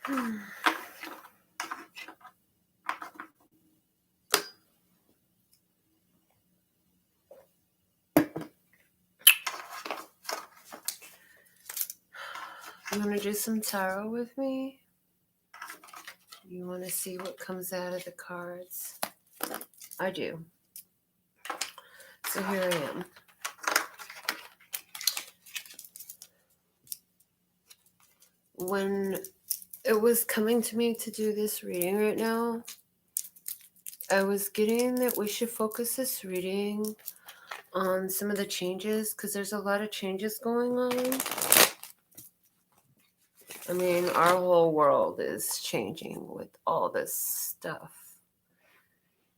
You want to do some tarot with me? You want to see what comes out of the cards? I do. So here I am. When it was coming to me to do this reading right now, I was getting that we should focus this reading on some of the changes, because there's a lot of changes going on. I mean, our whole world is changing with all this stuff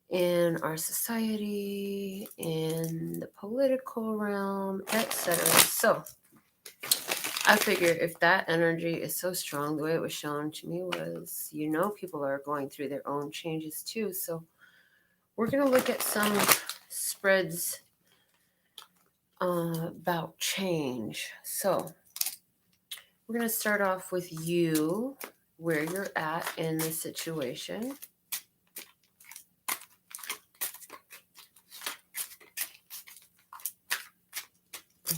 in our society, in the political realm, etc. So I figure if that energy is so strong, the way it was shown to me was, people are going through their own changes too. So we're going to look at some spreads about change. So we're going to start off with you, where you're at in the situation.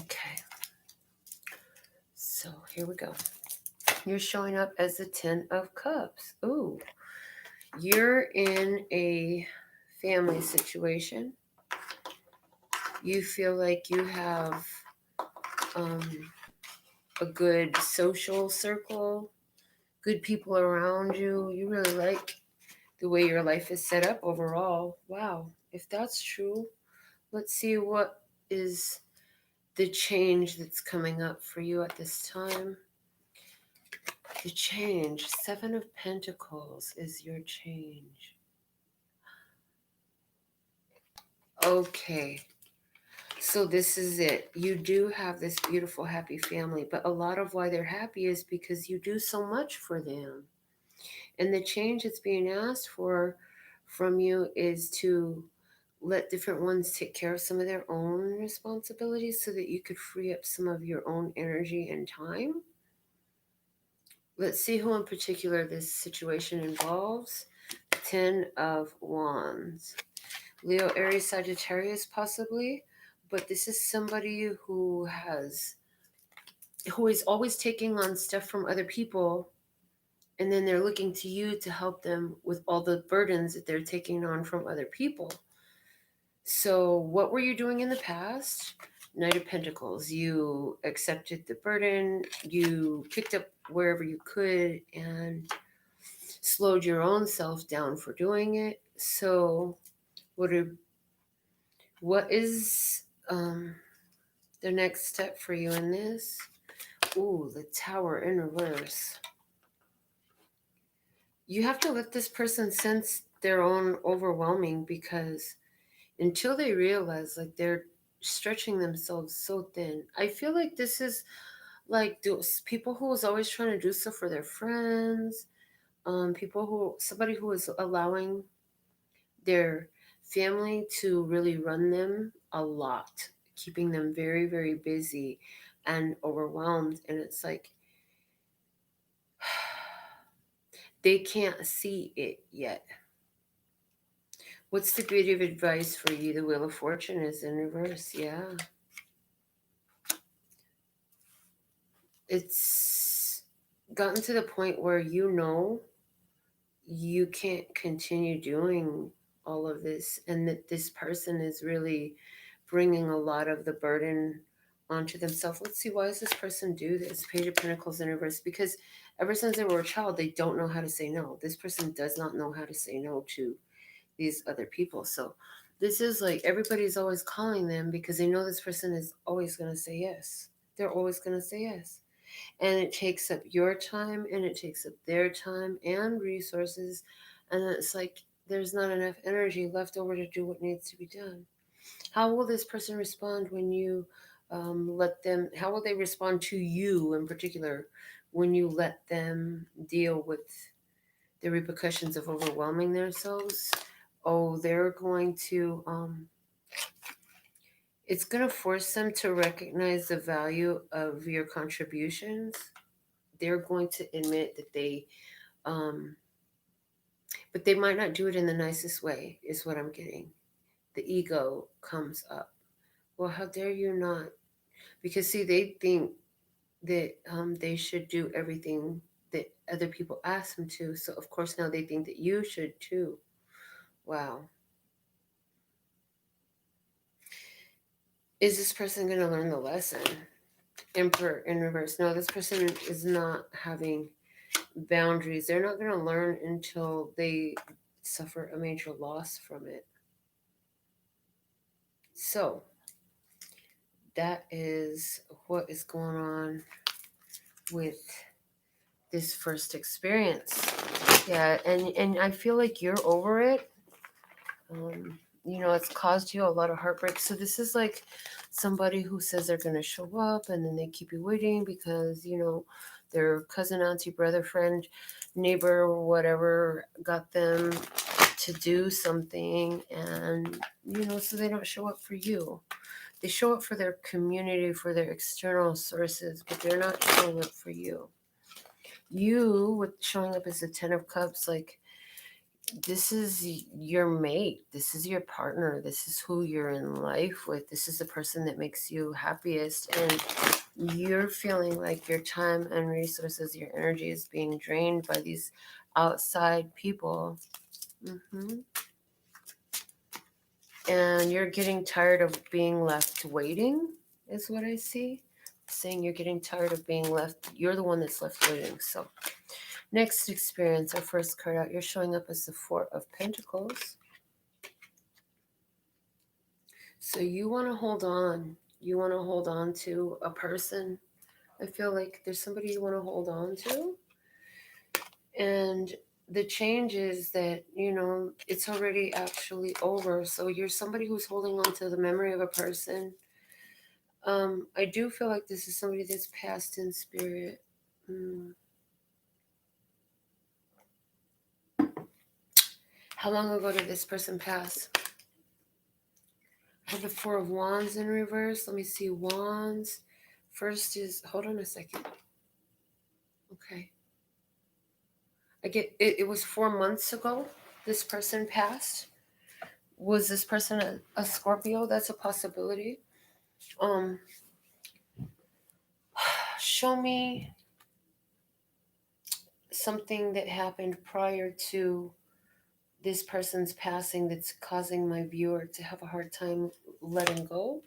Okay. So here we go. You're showing up as the 10 of Cups. Ooh. You're in a family situation. You feel like you have a good social circle, good people around you. You really like the way your life is set up overall. Wow. If that's true, let's see what is the change that's coming up for you at this time. The change. 7 of Pentacles is your change. Okay. So this is it. You do have this beautiful, happy family, but a lot of why they're happy is because you do so much for them. And the change that's being asked for from you is to let different ones take care of some of their own responsibilities so that you could free up some of your own energy and time. Let's see who in particular this situation involves. 10 of Wands. Leo, Aries, Sagittarius possibly. But this is somebody who is always taking on stuff from other people, and then they're looking to you to help them with all the burdens that they're taking on from other people. So what were you doing in the past? Knight of Pentacles. You accepted the burden, you picked up wherever you could and slowed your own self down for doing it. So what is the next step for you in this? Ooh, the Tower in reverse. You have to let this person sense their own overwhelming, because until they realize like they're stretching themselves so thin. I feel like this is like people who was always trying to do stuff for their friends, somebody who is allowing their family to really run them a lot, keeping them very, very busy and overwhelmed. And it's like, they can't see it yet. What's the beauty of advice for you? The Wheel of Fortune is in reverse. Yeah. It's gotten to the point where you can't continue doing all of this, and that this person is really bringing a lot of the burden onto themselves. Let's see, why does this person do this? Page of Pentacles in reverse. Because ever since they were a child, they don't know how to say no. This person does not know how to say no to these other people. So this is like everybody's always calling them because they know this person is always going to say yes. They're always going to say yes. And it takes up your time, and it takes up their time and resources. And it's like there's not enough energy left over to do what needs to be done. How will this person respond when you let them? How will they respond to you in particular when you let them deal with the repercussions of overwhelming themselves? Oh, they're going to, it's going to force them to recognize the value of your contributions. They're going to admit that they But they might not do it in the nicest way, is what I'm getting. The ego comes up. Well, how dare you not? Because see, they think that they should do everything that other people ask them to. So of course now they think that you should too. Wow. Is this person going to learn the lesson? Emperor in reverse. No, this person is not having boundaries. They're not going to learn until they suffer a major loss from it. So that is what is going on with this first experience. Yeah, and I feel like you're over it. It's caused you a lot of heartbreak. So this is like somebody who says they're going to show up and then they keep you waiting because, their cousin, auntie, brother, friend, neighbor, or whatever got them to do something. And, so they don't show up for you. They show up for their community, for their external sources, but they're not showing up for you. You, with showing up as the 10 of Cups, like, this is your mate. This is your partner. This is who you're in life with. This is the person that makes you happiest. And you're feeling like your time and resources, your energy is being drained by these outside people. And you're getting tired of being left waiting, is what I see. Saying you're getting tired of being left. You're the one that's left waiting. So next experience, our first card out, you're showing up as the Four of Pentacles. So you want to hold on. You want to hold on to a person. I feel like there's somebody you want to hold on to. And the change is that, it's already actually over. So you're somebody who's holding on to the memory of a person. I do feel like this is somebody that's passed in spirit. How long ago did this person pass? I have the Four of Wands in reverse. Let me see. Wands. First is, hold on a second. Okay. I get it. It was 4 months ago this person passed. Was this person a Scorpio? That's a possibility. Show me something that happened prior to this person's passing that's causing my viewer to have a hard time letting go.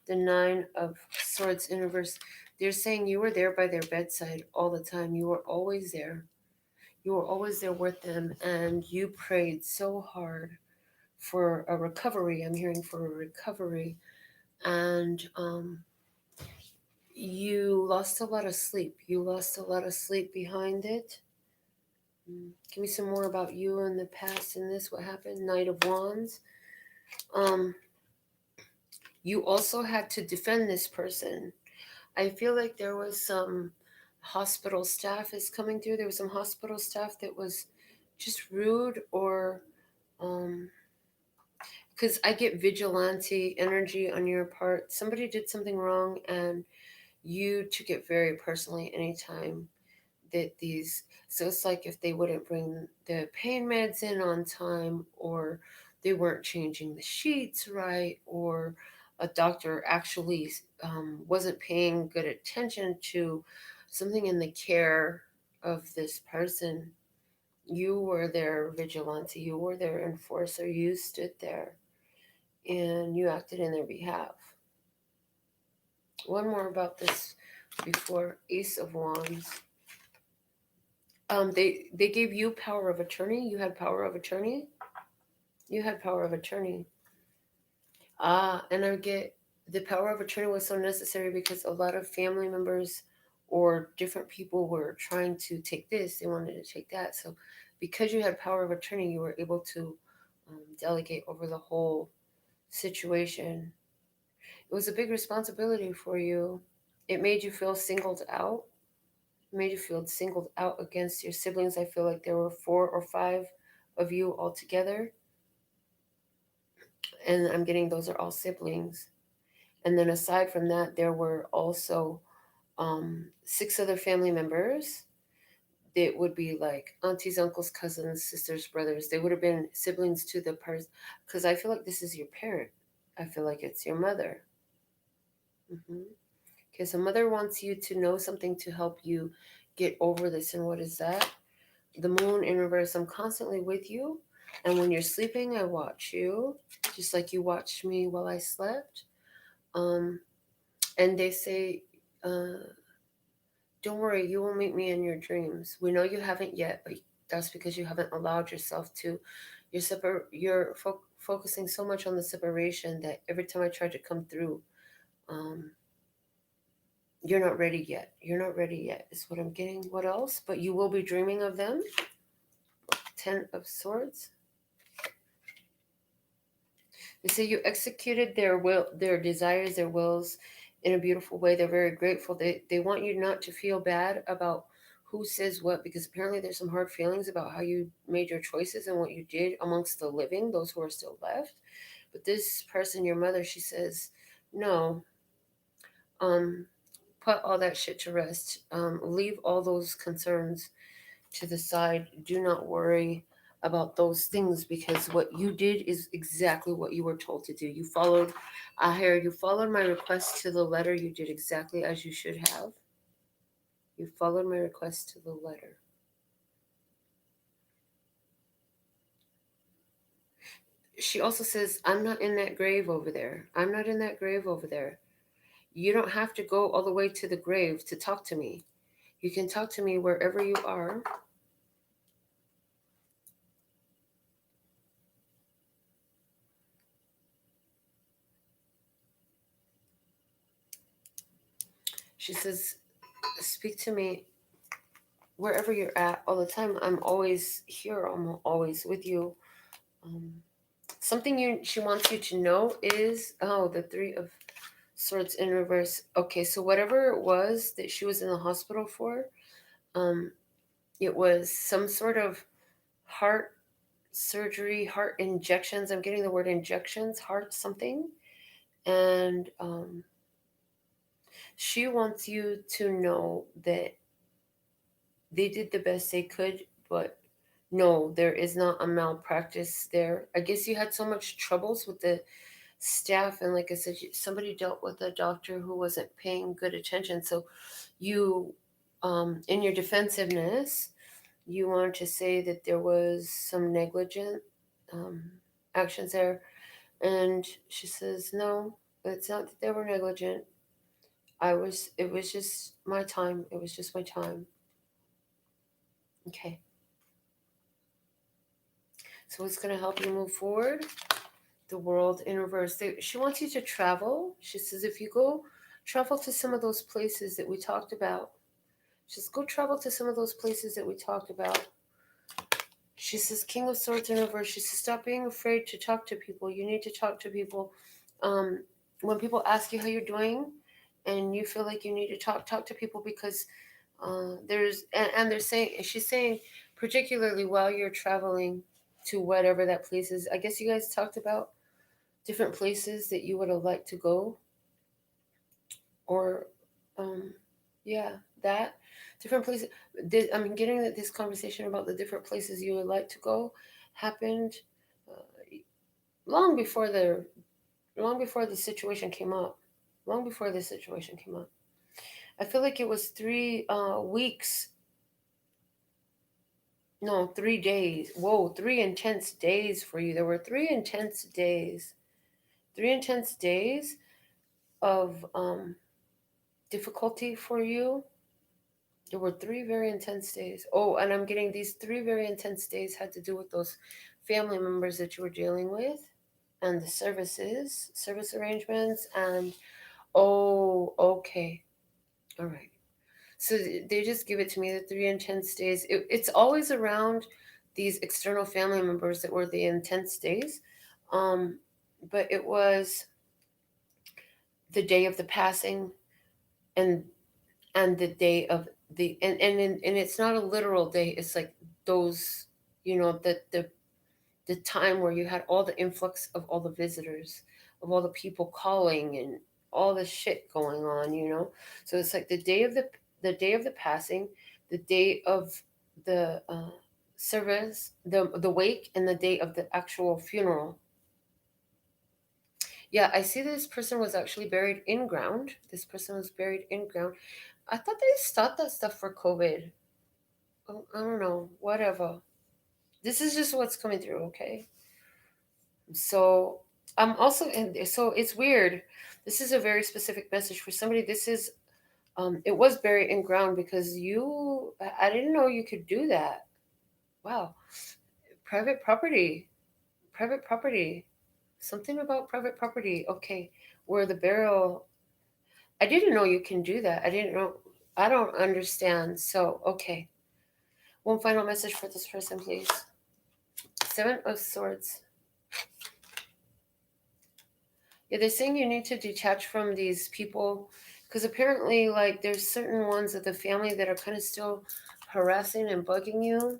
The Nine of Swords in reverse. They're saying you were there by their bedside all the time. You were always there. You were always there with them, and you prayed so hard for a recovery. I'm hearing for a recovery. And you lost a lot of sleep. You lost a lot of sleep behind it. Give me some more about you in the past in this. What happened? Knight of Wands. You also had to defend this person. I feel like there was some hospital staff is coming through. There was some hospital staff that was just rude, or because I get vigilante energy on your part. Somebody did something wrong and you took it very personally anytime that these, so it's like if they wouldn't bring the pain meds in on time, or they weren't changing the sheets right, or a doctor actually wasn't paying good attention to something in the care of this person. You were their vigilante, you were their enforcer, you stood there and you acted in their behalf. One more about this before. Ace of Wands. They gave you power of attorney. You had power of attorney. You had power of attorney. And I get the power of attorney was so necessary because a lot of family members or different people were trying to take this. They wanted to take that. So because you had power of attorney, you were able to delegate over the whole situation. It was a big responsibility for you. It made you feel singled out. It made you feel singled out against your siblings. I feel like there were 4 or 5 of you all together. And I'm getting those are all siblings. And then aside from that, there were also 6 other family members It would be like aunties, uncles, cousins, sisters, brothers. They would have been siblings to the person, because I feel like this is your parent. I feel like it's your mother. Okay, so mother wants you to know something to help you get over this. And what is that? The moon in reverse. I'm constantly with you. And when you're sleeping, I watch you, just like you watched me while I slept. And they say, don't worry, you will meet me in your dreams. We know you haven't yet, but that's because you haven't allowed yourself to. You're focusing so much on the separation that every time I try to come through, um, you're not ready yet. You're not ready yet, is what I'm getting. What else? But you will be dreaming of them. 10 of Swords. They say you executed their will, their desires, their wills in a beautiful way. They're very grateful. They want you not to feel bad about who says what, because apparently there's some hard feelings about how you made your choices and what you did amongst the living, those who are still left. But this person, your mother, she says, no, put all that shit to rest. Leave all those concerns to the side. Do not worry about those things, because what you did is exactly what you were told to do. You followed, I hear you followed my request to the letter. You did exactly as you should have. You followed my request to the letter. She also says, I'm not in that grave over there. I'm not in that grave over there. You don't have to go all the way to the grave to talk to me. You can talk to me wherever you are. She says, speak to me wherever you're at all the time. I'm always here. I'm always with you. Um, Something she wants you to know is, the 3 of Swords in reverse. Okay, so whatever it was that she was in the hospital for, um, it was some sort of heart surgery, heart injections. I'm getting the word injections, heart something. And she wants you to know that they did the best they could, but no, there is not a malpractice there. I guess you had so much troubles with the staff, and like I said, somebody dealt with a doctor who wasn't paying good attention. So you, in your defensiveness, you wanted to say that there was some negligent um, actions there. And she says, no, it's not that they were negligent. It was just my time. It was just my time. Okay. So what's going to help you move forward? The world in reverse. She wants you to travel. She says, if you go travel to some of those places that we talked about, just go travel to some of those places that we talked about. She says, King of Swords in reverse. She says, stop being afraid to talk to people. You need to talk to people. When people ask you how you're doing and you feel like you need to talk to people, because and they're saying, she's saying, particularly while you're traveling to whatever that place is. I guess you guys talked about different places that you would have liked to go, or yeah, that different places. I'm getting that this conversation about the different places you would like to go happened uh, long before the long before the situation came up. Long before the situation came up. I feel like it was 3 weeks. No, 3 days. Whoa, 3 intense days for you. There were 3 intense days. 3 intense days of difficulty for you. There were 3 very intense days. Oh, and I'm getting these 3 very intense days had to do with those family members that you were dealing with, and the service arrangements, and oh, okay. All right. So they just give it to me, the 3 intense days. It's always around these external family members that were the intense days. Um, but it was the day of the passing, and the day of and it's not a literal day. It's like those, the time where you had all the influx of all the visitors, of all the people calling, and all the shit going on. So it's like the day of the passing, the day of the service, the wake, and the day of the actual funeral. Yeah, I see this person was actually buried in ground. This person was buried in ground. I thought they stopped that stuff for COVID. Oh, I don't know. Whatever. This is just what's coming through, okay? So I'm also in. So it's weird. This is a very specific message for somebody. This is it was buried in ground because I didn't know you could do that. Wow. Private property. Private property. Something about private property. Okay. Where the burial, I didn't know you can do that. I didn't know. I don't understand. So, okay. One final message for this person, please. Seven of Swords. Yeah, they're saying you need to detach from these people because apparently, like, there's certain ones of the family that are kind of still harassing and bugging you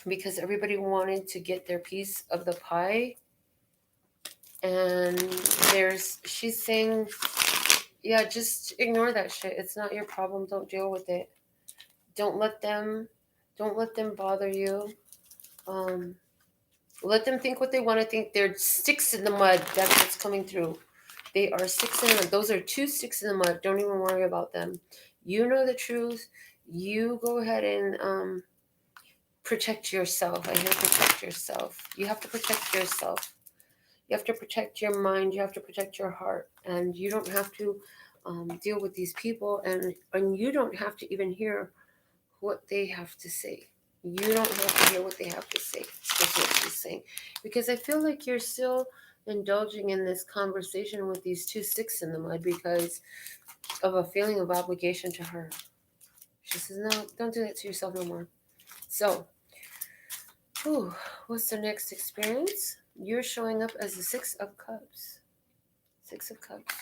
because everybody wanted to get their piece of the pie. And she's saying, yeah, just ignore that shit. It's not your problem. Don't deal with it. Don't let them bother you. Let them think what they want to think. They're sticks in the mud. That's what's coming through. They are sticks in the mud. Those are two sticks in the mud. Don't even worry about them. You know the truth. You go ahead and protect yourself. I hear protect yourself. You have to protect yourself. You have to protect your mind. You have to protect your heart. And you don't have to deal with these people. And you don't have to even hear what they have to say. You don't have to hear what they have to say. That's what she's saying. Because I feel like you're still indulging in this conversation with these two sticks in the mud because of a feeling of obligation to her. She says, no, don't do that to yourself no more. So, what's the next experience? You're showing up as the Six of Cups. Six of Cups.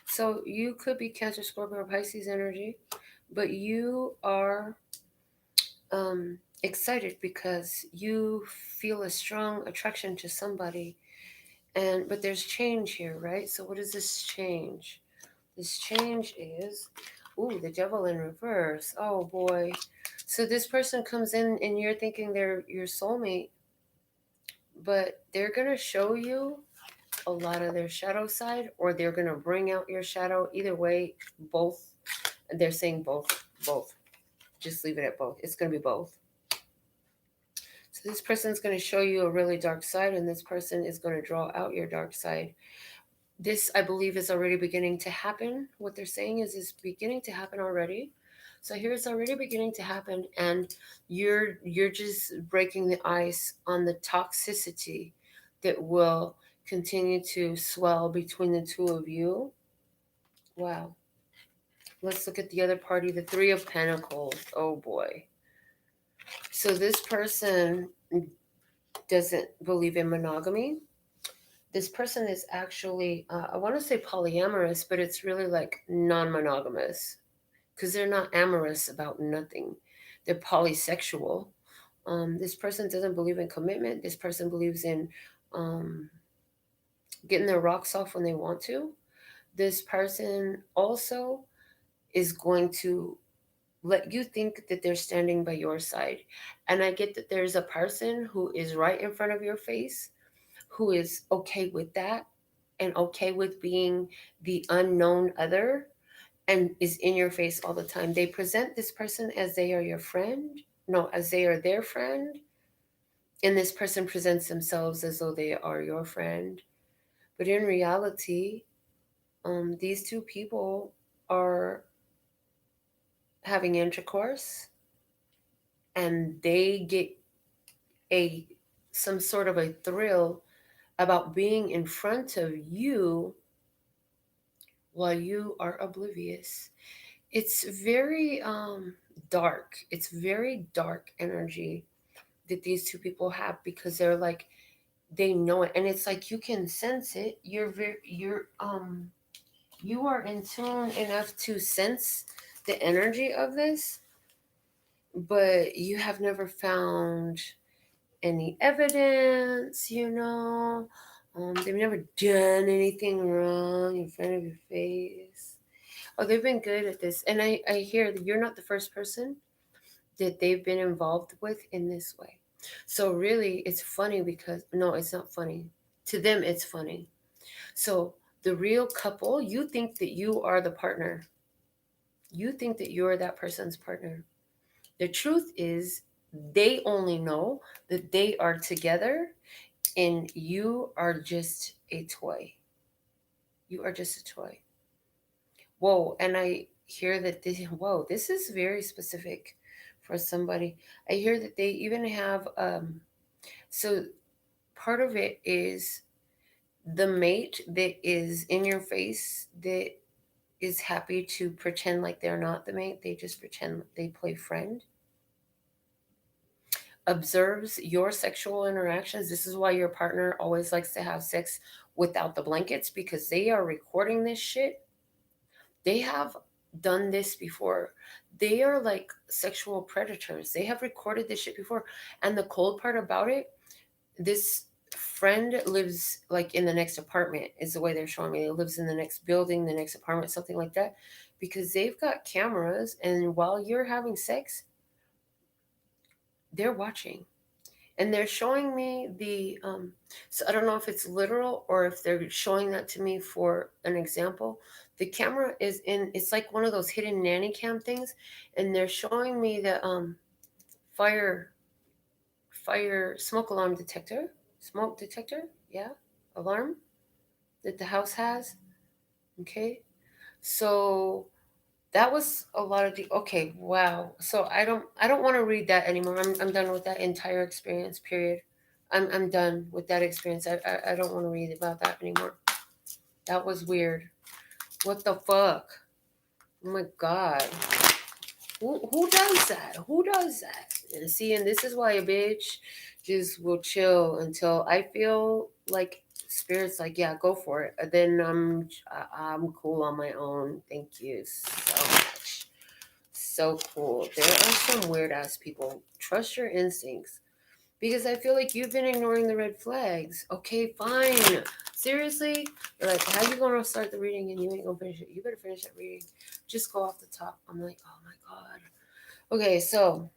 So you could be Cancer, Scorpio, or Pisces energy, but you are excited because you feel a strong attraction to somebody, but there's change here, right? So what is this change? This change is, the Devil in reverse. Oh boy. So this person comes in and you're thinking they're your soulmate, but they're gonna show you a lot of their shadow side, or they're gonna bring out your shadow. Either way, both. They're saying both. Just leave it at both. It's gonna be both. So this person is going to show you a really dark side, and this person is going to draw out your dark side. This, I believe, is already beginning to happen. What they're saying is it's beginning to happen already. So here it's already beginning to happen, and you're just breaking the ice on the toxicity that will continue to swell between the two of you. Wow. Let's look at the other party, the Three of Pentacles. Oh boy. So this person doesn't believe in monogamy. This person is actually, I want to say polyamorous, but it's really like non-monogamous because they're not amorous about nothing. They're polysexual. This person doesn't believe in commitment. This person believes in um, getting their rocks off when they want to. This person also is going to let you think that they're standing by your side. And I get that there's a person who is right in front of your face who is okay with that and okay with being the unknown other and is in your face all the time. They present this person as they are your friend, no, as they are their friend. And this person presents themselves as though they are your friend. But in reality, these two people are having intercourse and they get some sort of a thrill about being in front of you while you are oblivious. It's very dark. It's very dark energy that these two people have because they're like they know it, and it's like you can sense it. You are in tune enough to sense the energy of this, but you have never found any evidence. They've never done anything wrong in front of your face. Oh, they've been good at this. And I hear that you're not the first person that they've been involved with in this way. So really, it's funny because, no, it's not funny. To them, it's funny. So the real couple, you think that you are the partner. You think that you're that person's partner. The truth is, they only know that they are together and you are just a toy. You are just a toy. Whoa, and I hear that this is very specific for somebody. I hear that they even have so part of it is the mate that is in your face that is happy to pretend like they're not the mate. They just pretend they play friend. Observes your sexual interactions. This is why your partner always likes to have sex without the blankets, because they are recording this shit. They have done this before. They are like sexual predators. They have recorded this shit before. And the cold part about it, this friend lives like in the next apartment, is the way they're showing me. It lives in the next building, the next apartment, something like that, because they've got cameras, and while you're having sex, they're watching. And they're showing me the so I don't know if it's literal or if they're showing that to me for an example. The camera is in, it's like one of those hidden nanny cam things, and they're showing me the fire smoke alarm detector, smoke detector, yeah, alarm that the house has. Okay, so that was a lot of the, okay, wow. So I don't want to read that anymore. I'm done with that entire experience, period. I'm done with that experience. I don't want to read about that anymore. That was weird. What the fuck? Oh my god. Who does that? Who does that? And see, and this is why a bitch just will chill until I feel like spirit's like, yeah, go for it. Then I'm cool on my own. Thank you so much. So cool. There are some weird ass people. Trust your instincts. Because I feel like you've been ignoring the red flags. Okay, fine. Seriously? You're like, how you gonna start the reading and you ain't gonna finish it? You better finish that reading. Just go off the top. I'm like, oh my god. Okay, so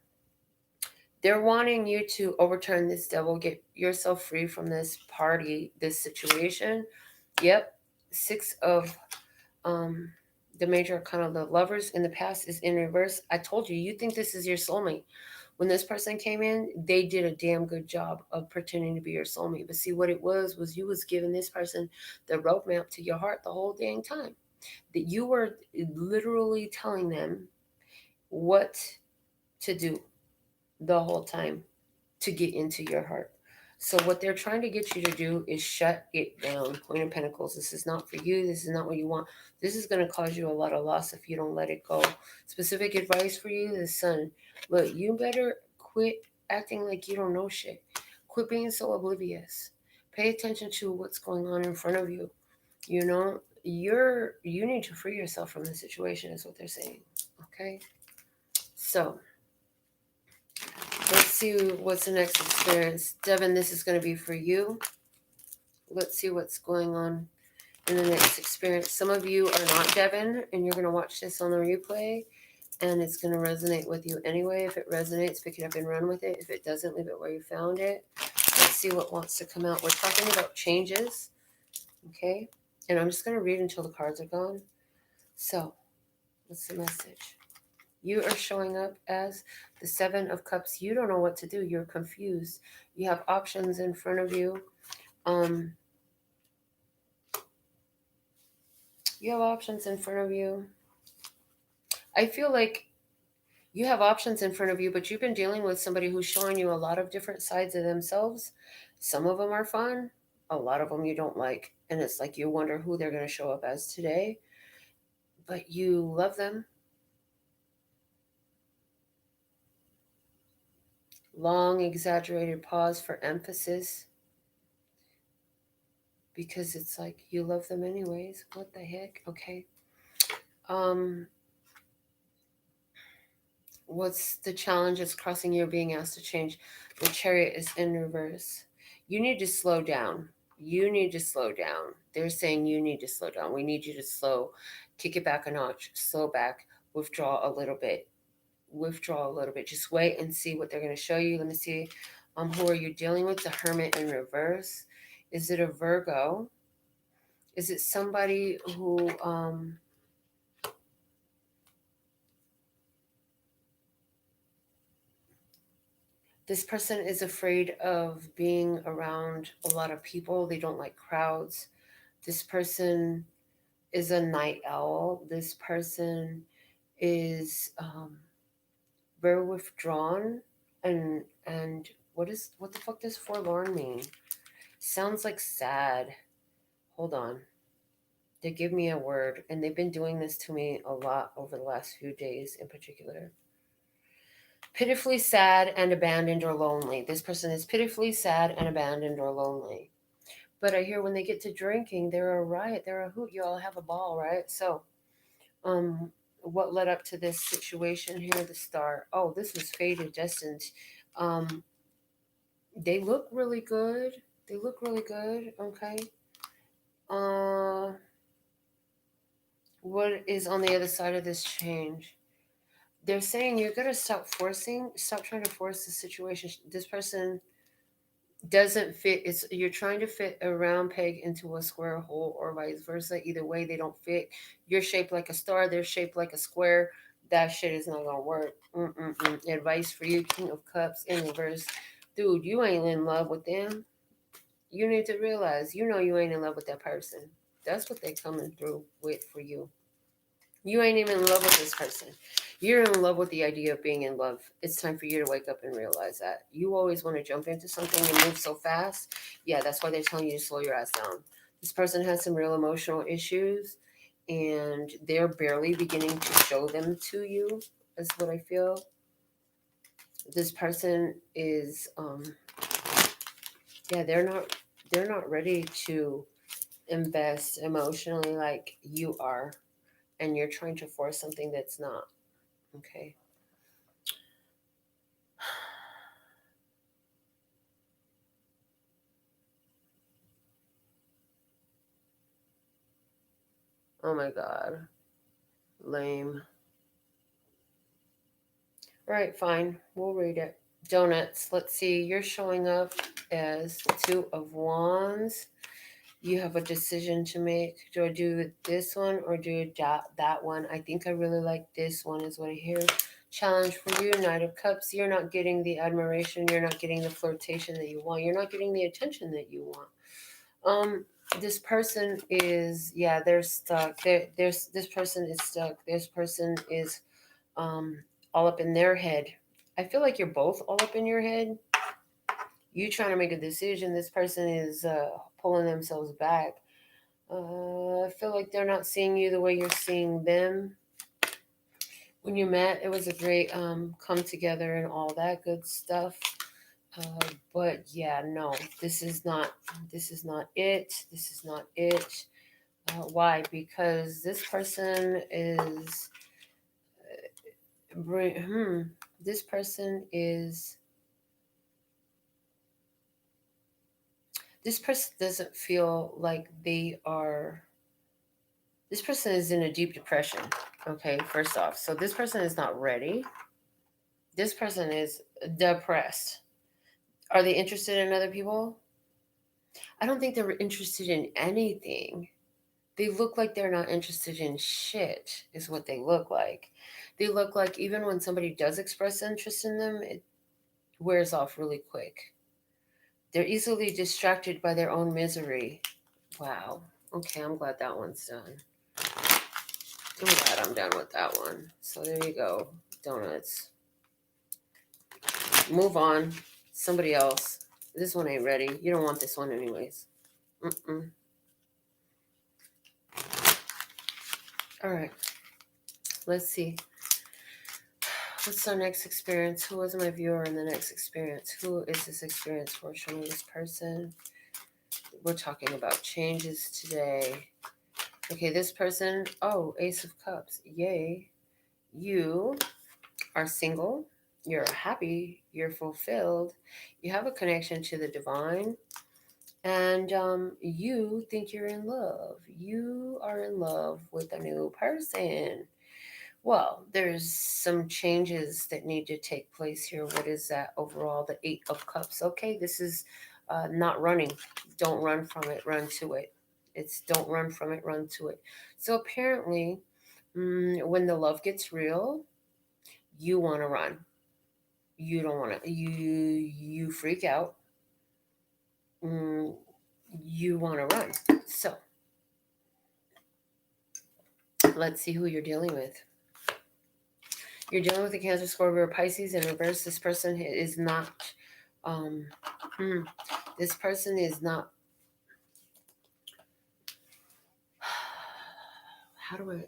they're wanting you to overturn this devil, get yourself free from this party, this situation. Yep. 6 of the major arcana, the lovers in the past, is in reverse. I told you, you think this is your soulmate. When this person came in, they did a damn good job of pretending to be your soulmate. But see, what it was you was giving this person the roadmap to your heart the whole dang time. That you were literally telling them what to do the whole time to get into your heart. So what they're trying to get you to do is shut it down. Queen of Pentacles. This is not for you. This is not what you want. This is going to cause you a lot of loss if you don't let it go. Specific advice for you, the Sun. Look, you better quit acting like you don't know shit. Quit being so oblivious. Pay attention to what's going on in front of you. You know, you need to free yourself from the situation is what they're saying. Okay? So let's see what's the next experience. Devin, this is going to be for you. Let's see what's going on in the next experience. Some of you are not Devin, and you're going to watch this on the replay, and it's going to resonate with you anyway. If it resonates, pick it up and run with it. If it doesn't, leave it where you found it. Let's see what wants to come out. We're talking about changes, okay? And I'm just going to read until the cards are gone. So, what's the message? You are showing up as the 7 of Cups. You don't know what to do. You're confused. You have options in front of you. You have options in front of you. I feel like you have options in front of you, but you've been dealing with somebody who's showing you a lot of different sides of themselves. Some of them are fun. A lot of them you don't like. And it's like you wonder who they're going to show up as today. But you love them. Long, exaggerated pause for emphasis. Because it's like you love them anyways. What the heck? Okay. What's the challenge that's crossing you or being asked to change? The Chariot is in reverse. You need to slow down. You need to slow down. They're saying you need to slow down. We need you to kick it back a notch, slow back, withdraw a little bit. withdraw a little bit. Just wait and see what they're going to show you. Let me see. Who are you dealing with? The Hermit in reverse. Is it a Virgo? Is it somebody who this person is afraid of being around a lot of people. They don't like crowds. This person is a night owl. This person is very withdrawn, and what the fuck does forlorn mean? Sounds like sad. Hold on. They give me a word, and they've been doing this to me a lot over the last few days in particular. Pitifully sad and abandoned or lonely. This person is pitifully sad and abandoned or lonely. But I hear when they get to drinking, they're a riot, they're a hoot, you all have a ball, right? So, what led up to this situation here? The star. Oh, this was fated, destined. They look really good. They look really good. Okay. What is on the other side of this change? They're saying you're gonna stop trying to force the situation. This person doesn't fit. You're trying to fit a round peg into a square hole, or vice versa. Either way, they don't fit. You're shaped like a star. They're shaped like a square. That shit is not gonna work. Advice for you, King of Cups in reverse, dude. You ain't in love with them. You need to realize, you ain't in love with that person. That's what they're coming through with for you. You ain't even in love with this person. You're in love with the idea of being in love. It's time for you to wake up and realize that. You always want to jump into something and move so fast. Yeah, that's why they're telling you to slow your ass down. This person has some real emotional issues, and they're barely beginning to show them to you, is what I feel. This person is, they're not ready to invest emotionally like you are, and you're trying to force something that's not. Okay. Oh my God. Lame. All right, fine. We'll read it. Donuts. Let's see. You're showing up as Two of Wands. You have a decision to make. Do I do this one or do that one? I think I really like this one, is what I hear. Challenge for you, Knight of Cups. You're not getting the admiration. You're not getting the flirtation that you want. You're not getting the attention that you want. This person is, yeah, they're stuck. This person is stuck. This person is all up in their head. I feel like you're both all up in your head. You trying to make a decision. This person is pulling themselves back. I feel like they're not seeing you the way you're seeing them. When you met, it was a great come together and all that good stuff. But yeah, no, this is not it. This is not it. Why? Because this person is this person is this person doesn't feel like they are. This person is in a deep depression. Okay, first off, so this person is not ready. This person is depressed. Are they interested in other people? I don't think they're interested in anything. They look like they're not interested in shit, is what they look like. They look like even when somebody does express interest in them, it wears off really quick. They're easily distracted by their own misery. Wow. Okay, I'm glad that one's done. I'm glad I'm done with that one. So there you go. Donuts. Move on. Somebody else. This one ain't ready. You don't want this one anyways. All right. Let's see. What's our next experience? Who is my viewer in the next experience? Who is this experience for? Show me this person. We're talking about changes today. Okay, this person. Oh, Ace of Cups. Yay. You are single. You're happy. You're fulfilled. You have a connection to the divine. And you think you're in love. You are in love with a new person. Well, there's some changes that need to take place here. What is that overall? The Eight of Cups. Okay, this is not running. Don't run from it, run to it. It's don't run from it, run to it. So apparently, when the love gets real, you want to run. You don't want to. You freak out. Mm, you want to run. So let's see who you're dealing with. You're dealing with a Cancer, Scorpio, or Pisces in reverse. This person is not. Um, this person is not. How do I?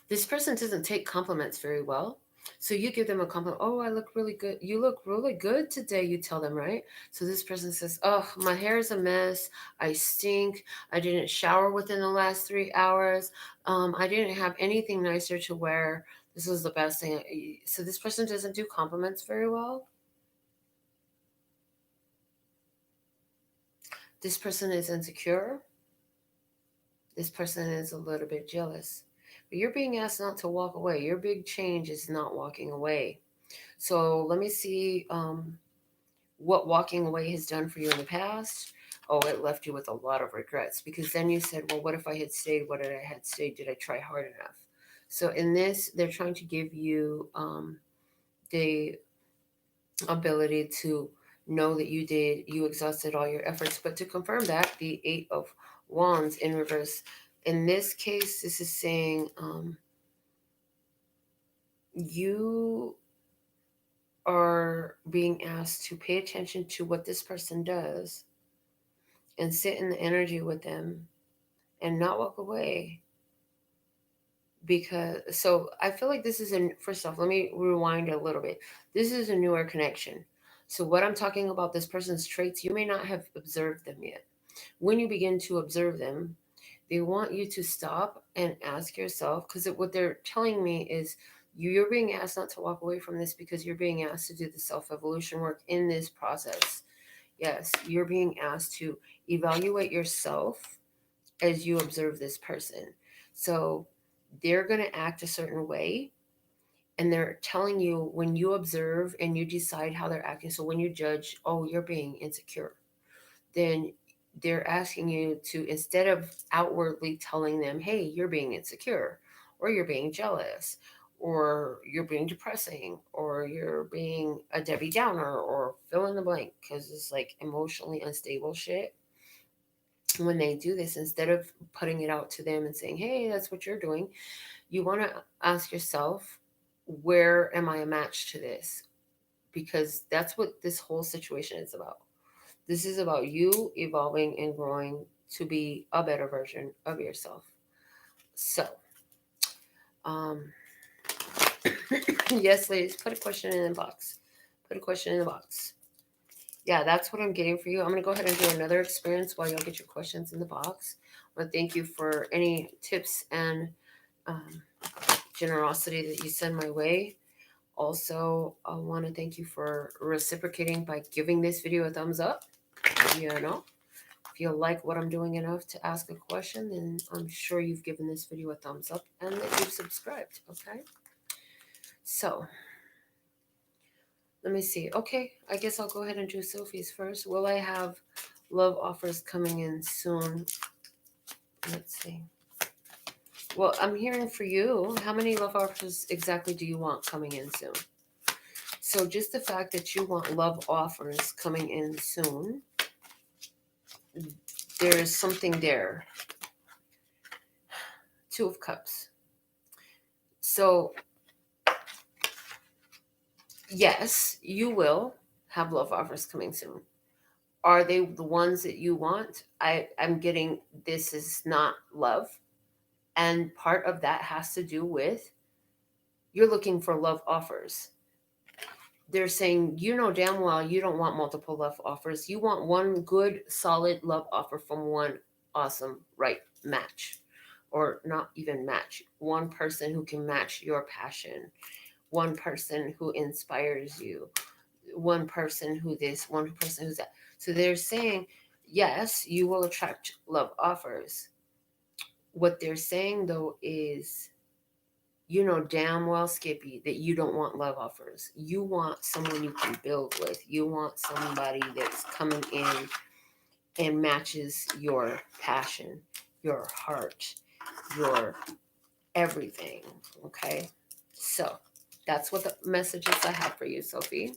This person doesn't take compliments very well. So you give them a compliment. Oh, I look really good. You look really good today, you tell them, right? So this person says, oh, my hair is a mess. I stink. I didn't shower within the last 3 hours. I didn't have anything nicer to wear. This was the best thing. So this person doesn't do compliments very well. This person is insecure. This person is a little bit jealous. But you're being asked not to walk away. Your big change is not walking away. So let me see what walking away has done for you in the past. Oh, it left you with a lot of regrets, because then you said, well, what if I had stayed? What if I had stayed? Did I try hard enough? So in this, they're trying to give you the ability to know that you exhausted all your efforts. But to confirm that, the Eight of Wands in reverse. In this case, this is saying you are being asked to pay attention to what this person does and sit in the energy with them and not walk away. Because, so I feel like this is first off, let me rewind a little bit. This is a newer connection. So what I'm talking about, this person's traits, you may not have observed them yet. When you begin to observe them, they want you to stop and ask yourself, because what they're telling me is you're being asked not to walk away from this because you're being asked to do the self-evolution work in this process. Yes, you're being asked to evaluate yourself as you observe this person. So they're going to act a certain way, and they're telling you when you observe and you decide how they're acting. So when you judge, oh, you're being insecure, then they're asking you to, instead of outwardly telling them, hey, you're being insecure, or you're being jealous, or you're being depressing, or you're being a Debbie Downer, or fill in the blank, because it's like emotionally unstable shit. When they do this, instead of putting it out to them and saying, hey, that's what you're doing, you want to ask yourself, where am I a match to this? Because that's what this whole situation is about. This is about you evolving and growing to be a better version of yourself. So, yes, ladies, put a question in the box. Put a question in the box. Yeah, that's what I'm getting for you. I'm going to go ahead and do another experience while y'all get your questions in the box. I want to thank you for any tips and generosity that you send my way. Also, I want to thank you for reciprocating by giving this video a thumbs up. You know, if you like what I'm doing enough to ask a question, then I'm sure you've given this video a thumbs up and that you've subscribed, okay? So, let me see. Okay, I guess I'll go ahead and do Sophie's first. Will I have love offers coming in soon? Let's see. Well, I'm hearing for you. How many love offers exactly do you want coming in soon? So just the fact that you want love offers coming in soon, there's something there. Two of Cups. So, yes, you will have love offers coming soon. Are they the ones that you want? I'm getting this is not love. And part of that has to do with you're looking for love offers. They're saying, you know damn well you don't want multiple love offers. You want one good, solid love offer from one awesome, right match. Or not even match. One person who can match your passion. One person who inspires you. One person who this, one person who's that. So they're saying, yes, you will attract love offers. What they're saying, though, is, you know damn well, Skippy, that you don't want love offers. You want someone you can build with. You want somebody that's coming in and matches your passion, your heart, your everything. Okay? So that's what the messages I have for you, Sophie.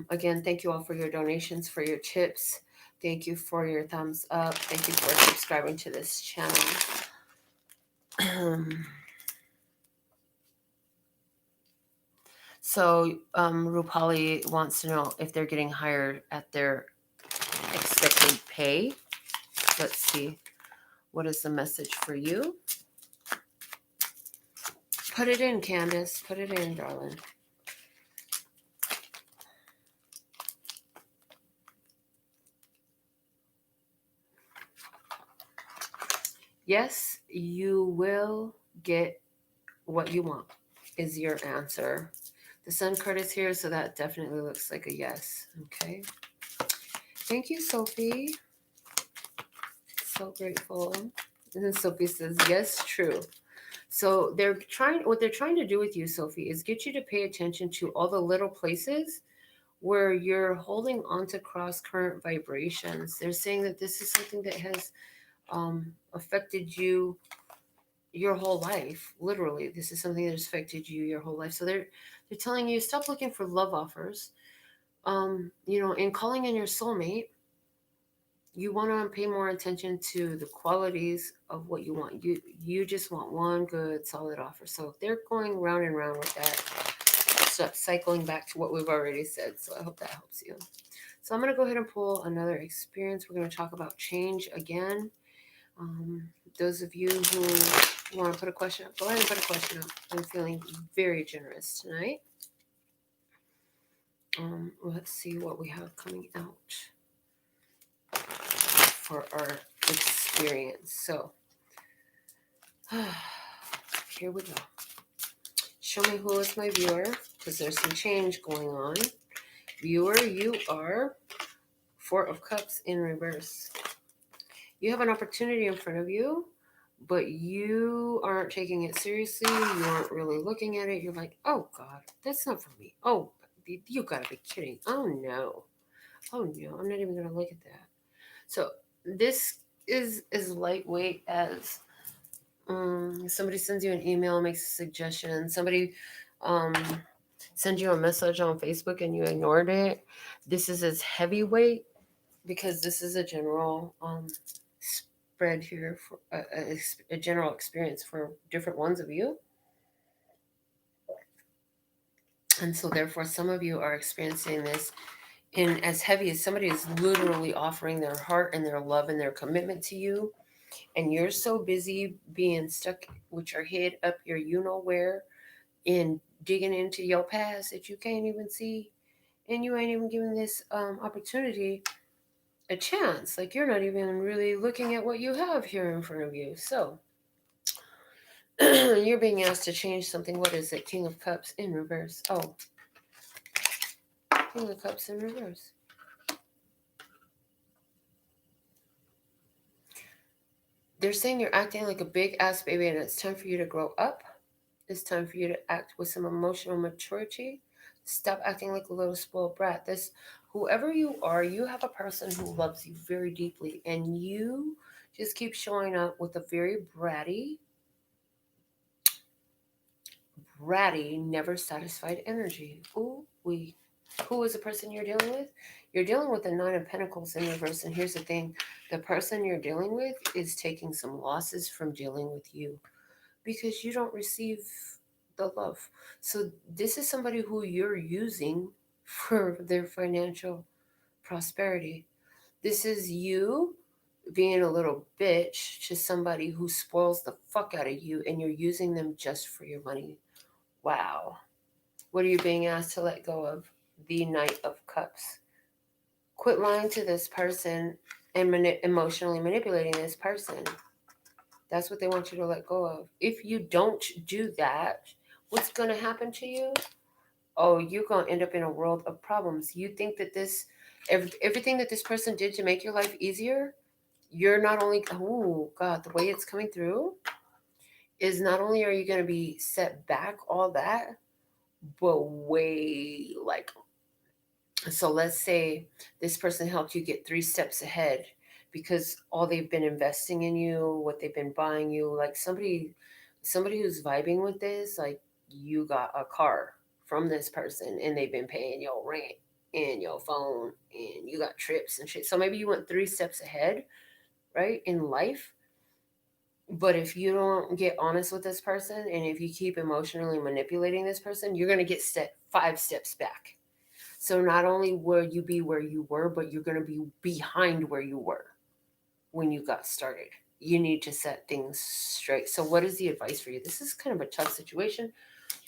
Again, thank you all for your donations, for your tips. Thank you for your thumbs up. Thank you for subscribing to this channel. So Rupali wants to know if they're getting hired at their expected pay. Let's see. What is the message for you? Put it in, Candace. Put it in, darling. Yes, you will get what you want, is your answer. The Sun card is here, so that definitely looks like a yes. Okay. Thank you, Sophie. So grateful. And then Sophie says, yes, true. So what they're trying to do with you, Sophie, is get you to pay attention to all the little places where you're holding on to cross current vibrations. They're saying that this is something that has affected you your whole life. Literally, this is something that has affected you your whole life. So they're telling you, stop looking for love offers. In calling in your soulmate, you want to pay more attention to the qualities of what you want. You just want one good solid offer. So if they're going round and round with that, stop cycling back to what we've already said. So I hope that helps you. So I'm going to go ahead and pull another experience. We're going to talk about change again. Those of you who want to put a question up, go ahead and put a question up. I'm feeling very generous tonight. Let's see what we have coming out for our experience. So here we go. Show me who is my viewer, because there's some change going on. Viewer, you are Four of Cups in reverse. You have an opportunity in front of you, but you aren't taking it seriously. You aren't really looking at it. You're like, oh God, that's not for me. Oh, you gotta be kidding. Oh no, I'm not even gonna look at that. So this is as lightweight as somebody sends you an email, makes a suggestion. Somebody sends you a message on Facebook and you ignored it. This is as heavyweight because this is a general spread here for a general experience for different ones of you. And so therefore some of you are experiencing this in as heavy as somebody is literally offering their heart and their love and their commitment to you. And you're so busy being stuck with your head up your you-know-where and digging into your past that you can't even see. And you ain't even giving this opportunity a chance. Like you're not even really looking at what you have here in front of you. So you're being asked to change something. What is it? King of Cups in reverse. Oh, King of Cups in reverse. They're saying you're acting like a big ass baby and it's time for you to grow up. It's time for you to act with some emotional maturity. Stop acting like a little spoiled brat. Whoever you are, you have a person who loves you very deeply, and you just keep showing up with a very bratty, never satisfied energy. Ooh, who is the person you're dealing with? You're dealing with the Nine of Pentacles in reverse, and here's the thing: the person you're dealing with is taking some losses from dealing with you because you don't receive the love. So this is somebody who you're using for their financial prosperity. This is you being a little bitch to somebody who spoils the fuck out of you and you're using them just for your money. Wow. What are you being asked to let go of? The Knight of Cups. Quit lying to this person and emotionally manipulating this person. That's what they want you to let go of. If you don't do that, what's going to happen to you? Oh, you're going to end up in a world of problems. You think that everything that this person did to make your life easier, you're not only, oh God, the way it's coming through is not only are you going to be set back all that, but way like, so let's say this person helped you get 3 steps ahead because all they've been investing in you, what they've been buying you, like somebody who's vibing with this, like you got a car from this person and they've been paying your rent and your phone and you got trips and shit. So maybe you went 3 steps ahead, right, in life. But if you don't get honest with this person and if you keep emotionally manipulating this person, you're going to get set 5 steps back. So not only will you be where you were, but you're going to be behind where you were when you got started. You need to set things straight. So what is the advice for you? This is kind of a tough situation.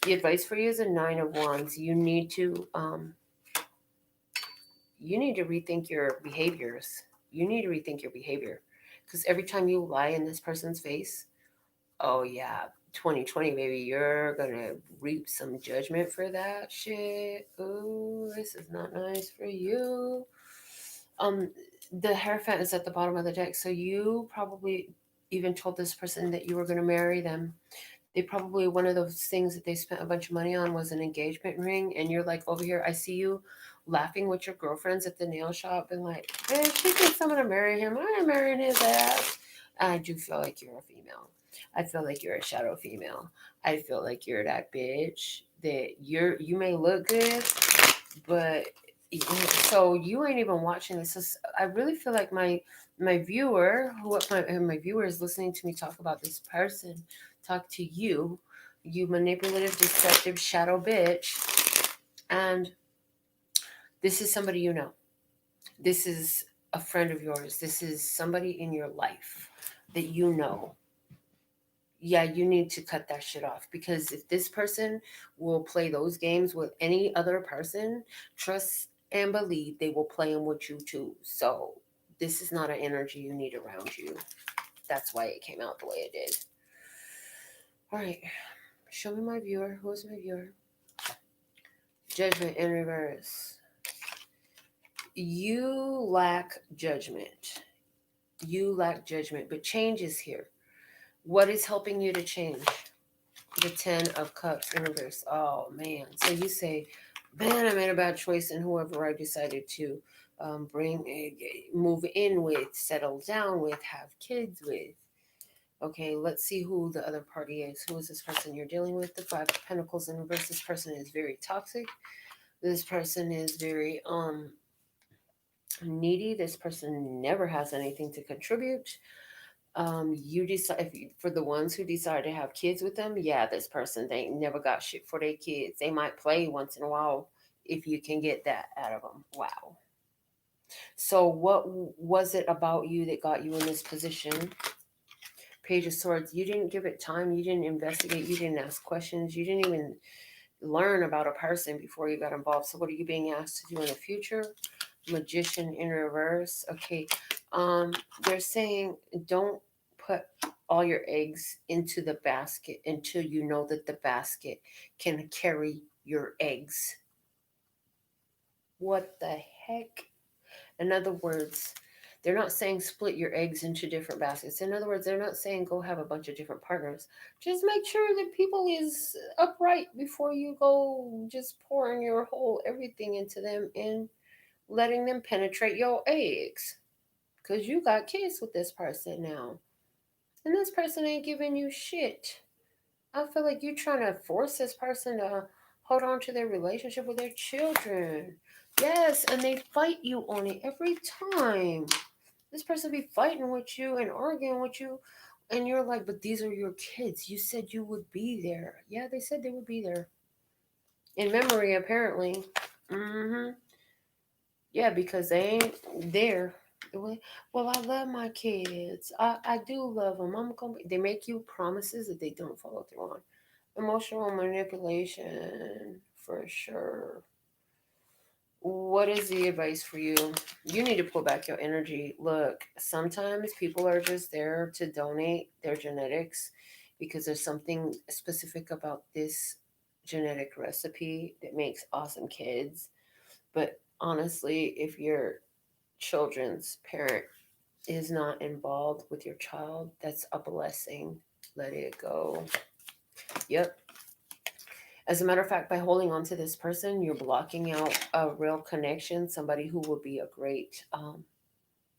The advice for you is a 9 of Wands. You need to rethink your behaviors. You need to rethink your behavior. Because every time you lie in this person's face, oh yeah, 2020, baby, you're gonna reap some judgment for that shit. Oh, this is not nice for you. Um, the Hierophant is at the bottom of the deck, so you probably even told this person that you were gonna marry them. They probably, one of those things that they spent a bunch of money on was an engagement ring, and you're like over here, I see you laughing with your girlfriends at the nail shop and like, man, she thinks I'm gonna marry him. I ain't marrying his ass. I do feel like you're a female. I feel like you're a shadow female. I feel like you're that bitch that you may look good, but so you ain't even watching this. I really feel like my viewer, my viewer is listening to me talk about this person, talk to you, you manipulative, deceptive shadow bitch, and this is somebody you know. This is a friend of yours. This is somebody in your life that you know. Yeah, you need to cut that shit off because if this person will play those games with any other person, trust and believe they will play them with you too. So this is not an energy you need around you. That's why it came out the way it did. All right, show me my viewer. Who's my viewer? Judgment in reverse. You lack judgment. You lack judgment, but change is here. What is helping you to change? The 10 of Cups in reverse. Oh, man. So you say, man, I made a bad choice in whoever I decided to move in with, settle down with, have kids with. Okay, let's see who the other party is. Who is this person you're dealing with? The 5 of Pentacles in reverse. This person is very toxic. This person is very needy. This person never has anything to contribute. You decide for the ones who decide to have kids with them. Yeah, this person, they never got shit for their kids. They might play once in a while if you can get that out of them. Wow. So what was it about you that got you in this position? Page of Swords. You didn't give it time. You didn't investigate. You didn't ask questions. You didn't even learn about a person before you got involved. So what are you being asked to do in the future? Magician in reverse. Okay. They're saying don't put all your eggs into the basket until you know that the basket can carry your eggs. What the heck? In other words, they're not saying split your eggs into different baskets. In other words, they're not saying go have a bunch of different partners. Just make sure that people is upright before you go just pouring your whole everything into them and letting them penetrate your eggs. Because you got kids with this person now. And this person ain't giving you shit. I feel like you're trying to force this person to hold on to their relationship with their children. Yes, and they fight you on it every time. This person be fighting with you and arguing with you. And you're like, but these are your kids. You said you would be there. Yeah, they said they would be there. In memory, apparently. Mm-hmm. Yeah, because they ain't there. Well, I love my kids. I do love them. I'm gonna. They make you promises that they don't follow through on. Emotional manipulation for sure. What is the advice for you? You need to pull back your energy. Look, sometimes people are just there to donate their genetics because there's something specific about this genetic recipe that makes awesome kids. But honestly, if your children's parent is not involved with your child, that's a blessing. Let it go. Yep. As a matter of fact, by holding on to this person, you're blocking out a real connection, somebody who will be a great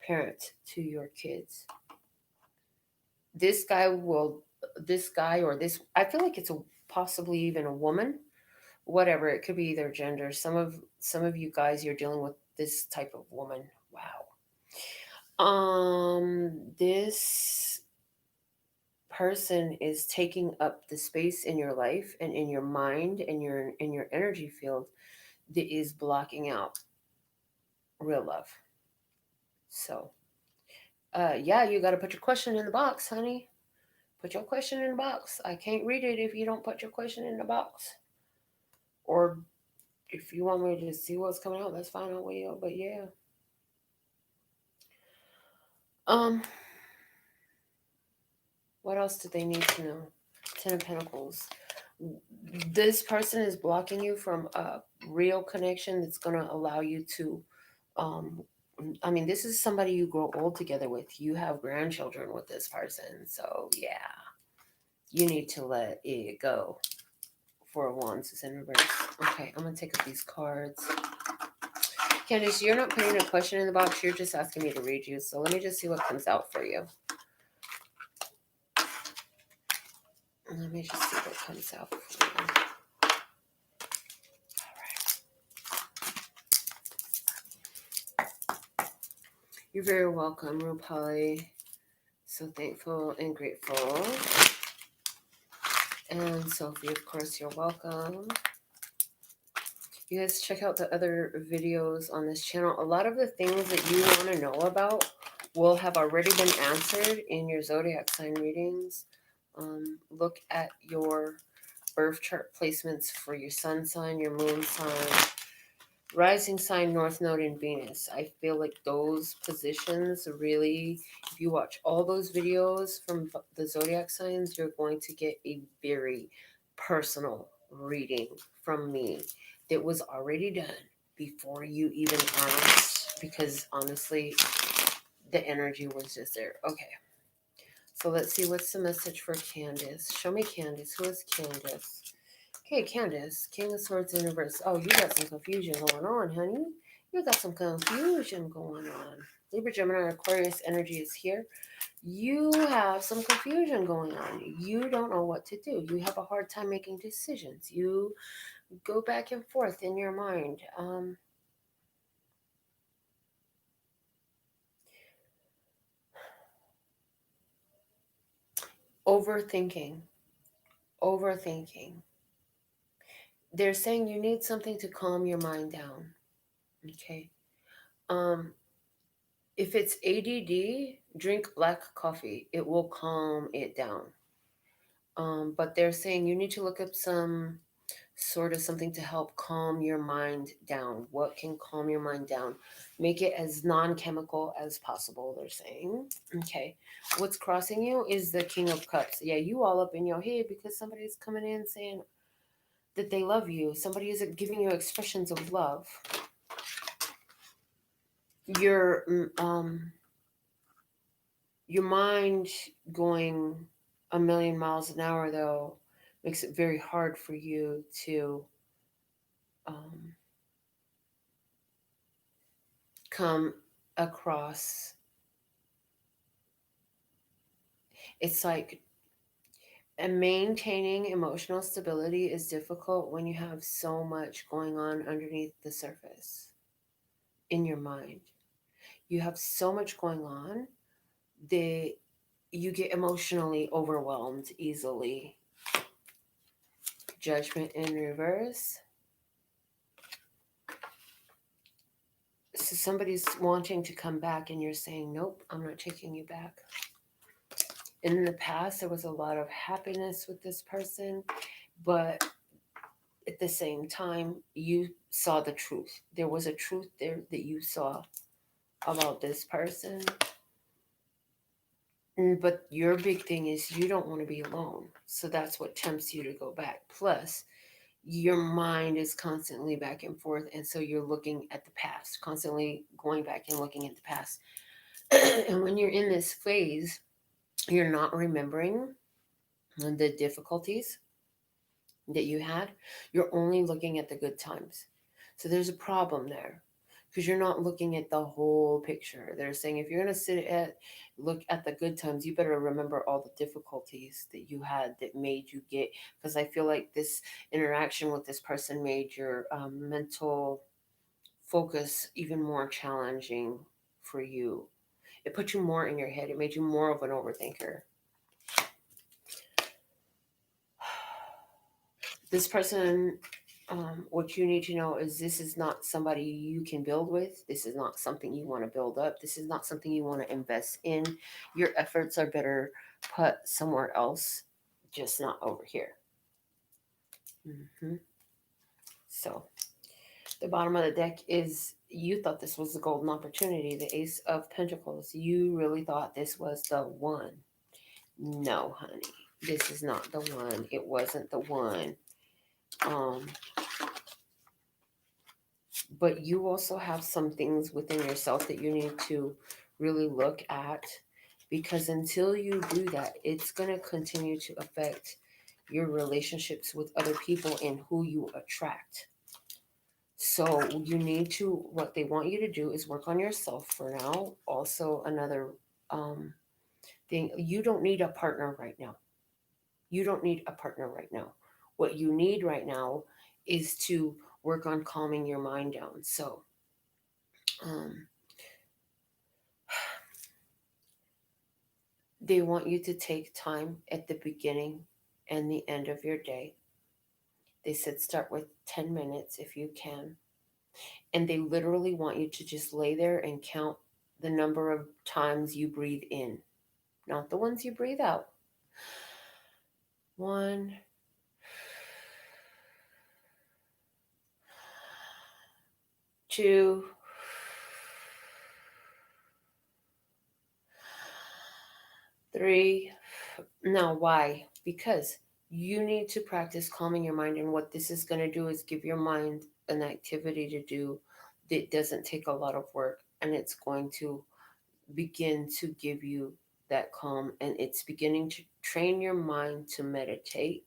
parent to your kids. This guy or this, I feel like it's possibly even a woman, whatever, it could be their gender. Some of you guys, you're dealing with this type of woman. Wow. This person is taking up the space in your life and in your mind and in your energy field that is blocking out real love. So yeah, you got to put your question in the box, honey. Put your question in the box. I can't read it if you don't put your question in the box. Or if you want me to see what's coming out, that's fine. I will. But yeah. What else do they need to know? Ten of Pentacles. This person is blocking you from a real connection that's going to allow you to. I mean, this is somebody you grow old together with. You have grandchildren with this person. So yeah, you need to let it go. Four of Wands is in reverse. Okay, I'm going to take up these cards. Candice, you're not putting a question in the box. You're just asking me to read you. So let me just see what comes out for you. Let me just see what comes out for you. All right. You're very welcome, Rupali. So thankful and grateful. And Sophie, of course, you're welcome. You guys check out the other videos on this channel. A lot of the things that you want to know about will have already been answered in your zodiac sign readings. Look at your birth chart placements for your sun sign, your moon sign, rising sign, north node, and Venus. I feel like those positions really, if you watch all those videos from the zodiac signs, you're going to get a very personal reading from me that was already done before you even asked, because honestly, the energy was just there. Okay. So let's see, what's the message for Candice? Show me Candice. Who is Candice? Okay, Candice, King of Swords in reverse. Oh, you got some confusion going on, honey. You got some confusion going on. Libra, Gemini, Aquarius energy is here. You have some confusion going on. You don't know what to do. You have a hard time making decisions. You go back and forth in your mind. Overthinking. They're saying you need something to calm your mind down. Okay. If it's ADD, drink black coffee. It will calm it down. But they're saying you need to look up some sort of something to help calm your mind down. What can calm your mind down? Make it as non-chemical as possible, they're saying. Okay. What's crossing you is the King of Cups. Yeah, you all up in your head because somebody's coming in saying that they love you. Somebody is giving you expressions of love. Your mind going a million miles an hour, though, makes it very hard for you to come across. It's like, and maintaining emotional stability is difficult when you have so much going on underneath the surface in your mind. You have so much going on that you get emotionally overwhelmed easily. Judgment in reverse. So somebody's wanting to come back and you're saying, nope, I'm not taking you back. In the past, there was a lot of happiness with this person, but at the same time, you saw the truth. There was a truth there that you saw about this person. But your big thing is you don't want to be alone. So that's what tempts you to go back. Plus, your mind is constantly back and forth. And so you're looking at the past, constantly going back and looking at the past. And when you're in this phase, you're not remembering the difficulties that you had. You're only looking at the good times. So there's a problem there because you're not looking at the whole picture. They're saying if you're going to look at the good times, you better remember all the difficulties that you had that made you get, because I feel like this interaction with this person made your mental focus even more challenging for you. It put you more in your head. It made you more of an overthinker. This person, what you need to know is this is not somebody you can build with. This is not something you want to build up. This is not something you want to invest in. Your efforts are better put somewhere else, just not over here. So the bottom of the deck is you thought this was the golden opportunity, the Ace of Pentacles. You really thought this was the one. No, honey, this is not the one. It wasn't the one. But you also have some things within yourself that you need to really look at, because until you do that, it's going to continue to affect your relationships with other people and who you attract. So you need to, what they want you to do is work on yourself for now. Also, another thing, you don't need a partner right now. You don't need a partner right now. What you need right now is to work on calming your mind down. So, they want you to take time at the beginning and the end of your day. They said start with 10 minutes if you can. And they literally want you to just lay there and count the number of times you breathe in, not the ones you breathe out. 1, 2, 3. Now, why? Because you need to practice calming your mind. And what this is going to do is give your mind an activity to do that doesn't take a lot of work. And it's going to begin to give you that calm. And it's beginning to train your mind to meditate,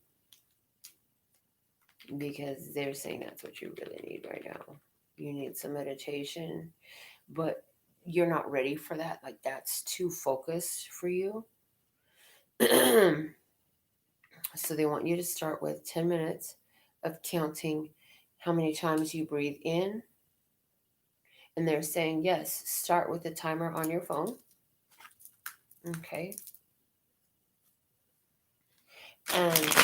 because they're saying that's what you really need right now. You need some meditation, but you're not ready for that. Like, that's too focused for you. So they want you to start with 10 minutes of counting how many times you breathe in. And they're saying, yes, start with the timer on your phone. Okay. And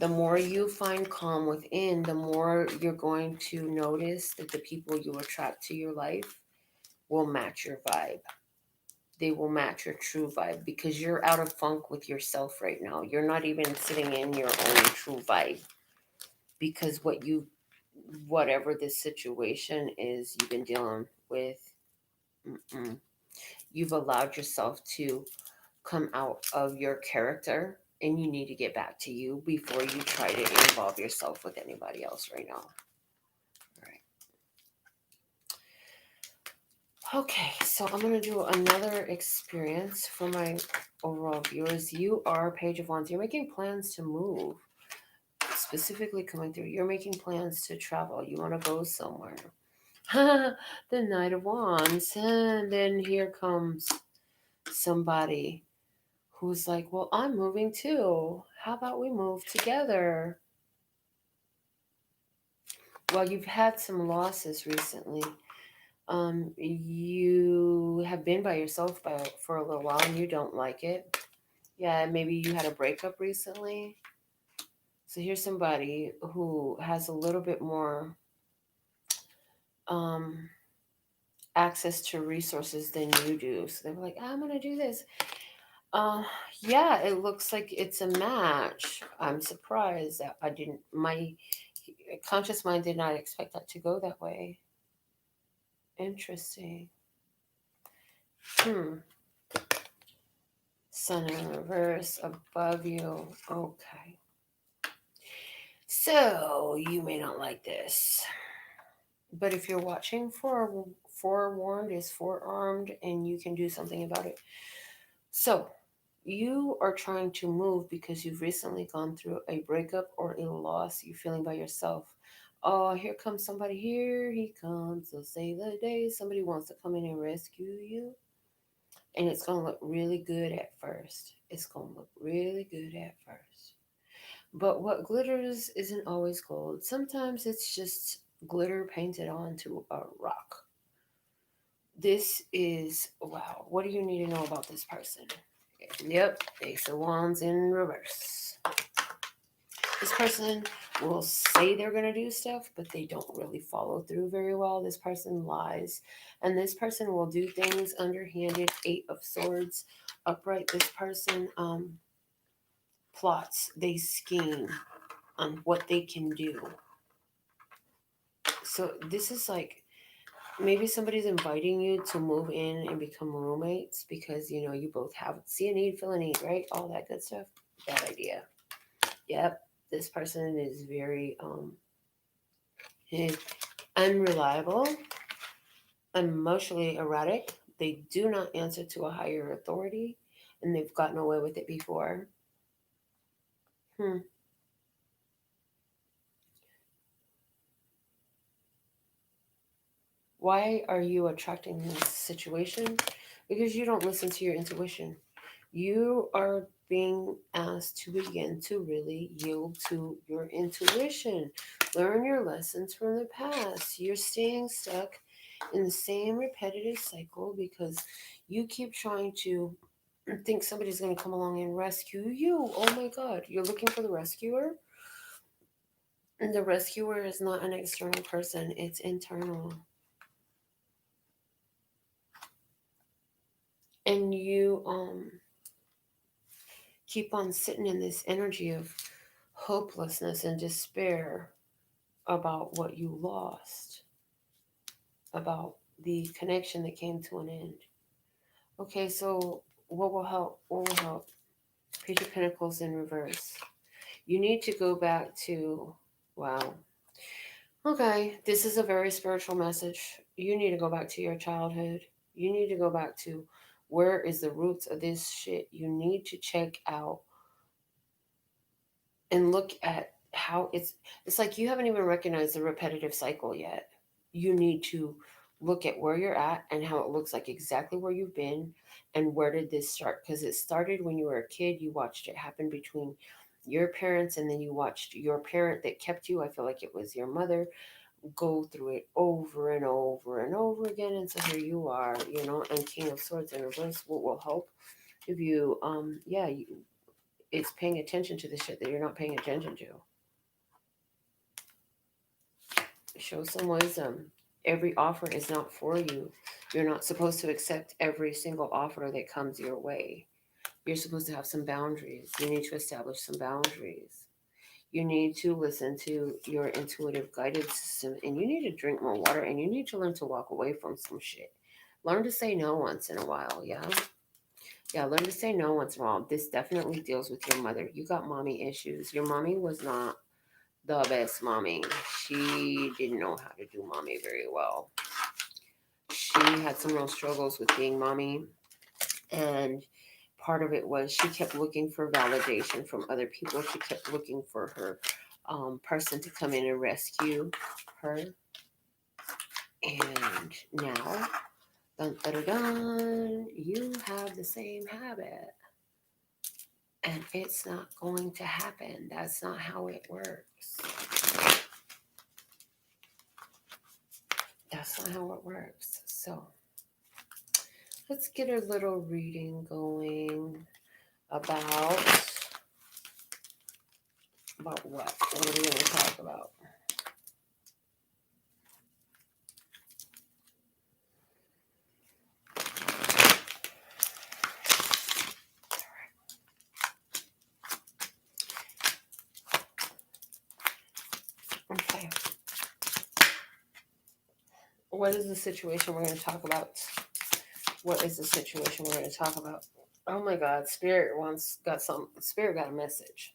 the more you find calm within, the more you're going to notice that the people you attract to your life will match your vibe. They will match your true vibe, because you're out of funk with yourself right now. You're not even sitting in your own true vibe, because whatever this situation is you've been dealing with, you've allowed yourself to come out of your character, and you need to get back to you before you try to involve yourself with anybody else right now. All right. Okay, so I'm going to do another experience for my overall viewers. You are Page of Wands. You're making plans to move. Specifically coming through, you're making plans to travel. You want to go somewhere. The Knight of Wands. And then here comes somebody who's like, well, I'm moving too. How about we move together? Well, you've had some losses recently. You have been by yourself for a little while and you don't like it. Yeah, maybe you had a breakup recently. So here's somebody who has a little bit more access to resources than you do. So they were like, I'm going to do this. Yeah, it looks like it's a match. I'm surprised that my conscious mind did not expect that to go that way. Interesting. Sun in reverse above you. Okay. So you may not like this, but if you're watching for forewarned is forearmed, and you can do something about it. So, you are trying to move because you've recently gone through a breakup or a loss. You're feeling by yourself. Oh, here comes somebody. Here he comes to save the day. Somebody wants to come in and rescue you. And it's going to look really good at first. It's going to look really good at first. But what glitters isn't always gold. Sometimes it's just glitter painted onto a rock. This is, wow, what do you need to know about this person? Yep, Ace of Wands in reverse. This person will say they're going to do stuff, but they don't really follow through very well. This person lies. And this person will do things underhanded. 8 of Swords upright. This person plots. They scheme on what they can do. So this is like, maybe somebody's inviting you to move in and become roommates because, you know, you both have see a need, feel a need, right? All that good stuff. Bad idea. Yep. This person is very unreliable, emotionally erratic. They do not answer to a higher authority, and they've gotten away with it before. Why are you attracting this situation? Because you don't listen to your intuition. You are being asked to begin to really yield to your intuition. Learn your lessons from the past. You're staying stuck in the same repetitive cycle because you keep trying to think somebody's going to come along and rescue you. Oh my God. You're looking for the rescuer? And the rescuer is not an external person, it's internal. And you keep on sitting in this energy of hopelessness and despair about what you lost, about the connection that came to an end. Okay, so what will help? What will help? Page of Pentacles in reverse. You need to go back to, wow. Okay, this is a very spiritual message. You need to go back to your childhood. You need to go back to where is the roots of this shit. You need to check out and look at how it's like you haven't even recognized the repetitive cycle yet. You need to look at where you're at and how it looks like exactly where you've been and where did this start, because it started when you were a kid. You watched it happen between your parents, and then you watched your parent that kept you, I feel like it was your mother, go through it over and over and over again. And so here you are, you know. And King of Swords in reverse, what will help if you it's paying attention to the shit that you're not paying attention to. Show some wisdom. Every offer is not for you. You're not supposed to accept every single offer that comes your way. You're supposed to have some boundaries. You need to establish some boundaries. You need to listen to your intuitive guidance system, and you need to drink more water, and you need to learn to walk away from some shit. Learn to say no once in a while, yeah? Yeah, learn to say no once in a while. This definitely deals with your mother. You got mommy issues. Your mommy was not the best mommy. She didn't know how to do mommy very well. She had some real struggles with being mommy, and part of it was she kept looking for validation from other people. She kept looking for her person to come in and rescue her. And now, dun, dun, dun, dun, you have the same habit. And it's not going to happen. That's not how it works. That's not how it works. So let's get a little reading going about what? What are we going to talk about? Okay. What is the situation we're going to talk about? What is the situation we're going to talk about? Oh my God, Spirit Spirit got a message.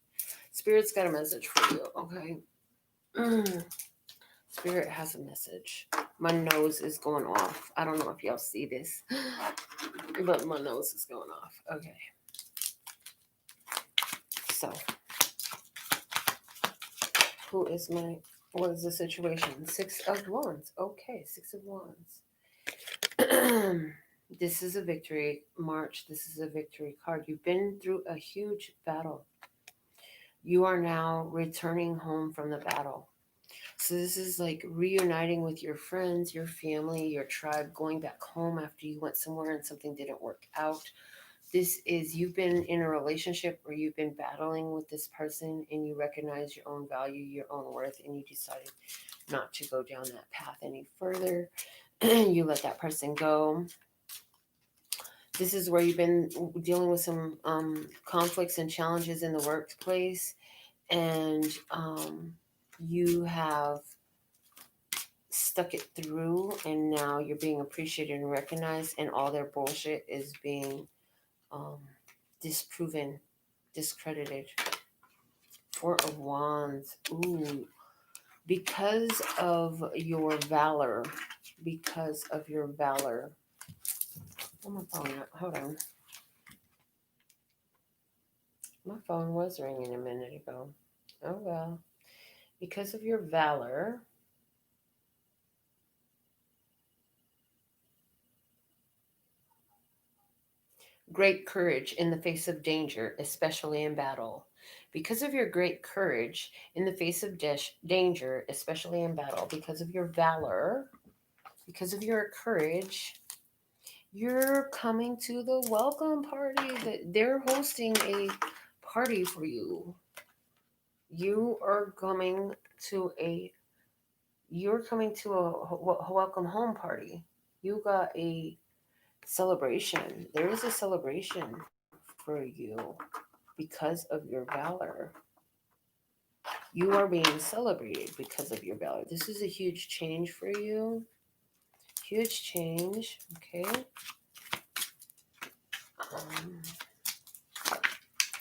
Spirit's got a message for you, okay? Spirit has a message. My nose is going off. I don't know if y'all see this, but my nose is going off. Okay. So, what is the situation? 6 of Wands. Okay, 6 of Wands. This is a victory. March, this is a victory card. You've been through a huge battle. You are now returning home from the battle. So this is like reuniting with your friends, your family, your tribe, going back home after you went somewhere and something didn't work out. This is, you've been in a relationship where you've been battling with this person and you recognize your own value, your own worth, and you decided not to go down that path any further. You let that person go. This is where you've been dealing with some conflicts and challenges in the workplace, and you have stuck it through, and now you're being appreciated and recognized, and all their bullshit is being disproven, discredited. 4 of Wands. Ooh. Because of your valor. Because of your valor. Oh, my phone. Hold on. My phone was ringing a minute ago. Oh, well. Because of your valor. Great courage in the face of danger, especially in battle. Because of your great courage in the face of danger, especially in battle, because of your valor, because of your courage, you're coming to the welcome party. That they're hosting a party for you. You're coming to a welcome home party. You got a celebration. There is a celebration for you because of your valor. You are being celebrated because of your valor. This is a huge change for you. Huge change. Okay.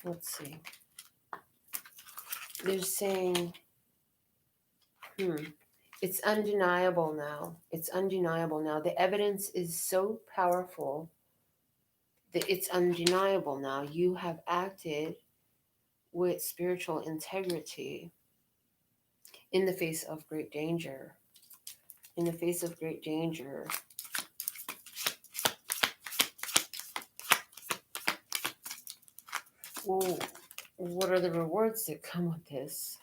Let's see. They're saying, it's undeniable now. It's undeniable now. The evidence is so powerful that it's undeniable now. You have acted with spiritual integrity in the face of great danger. In the face of great danger. Well, what are the rewards that come with this?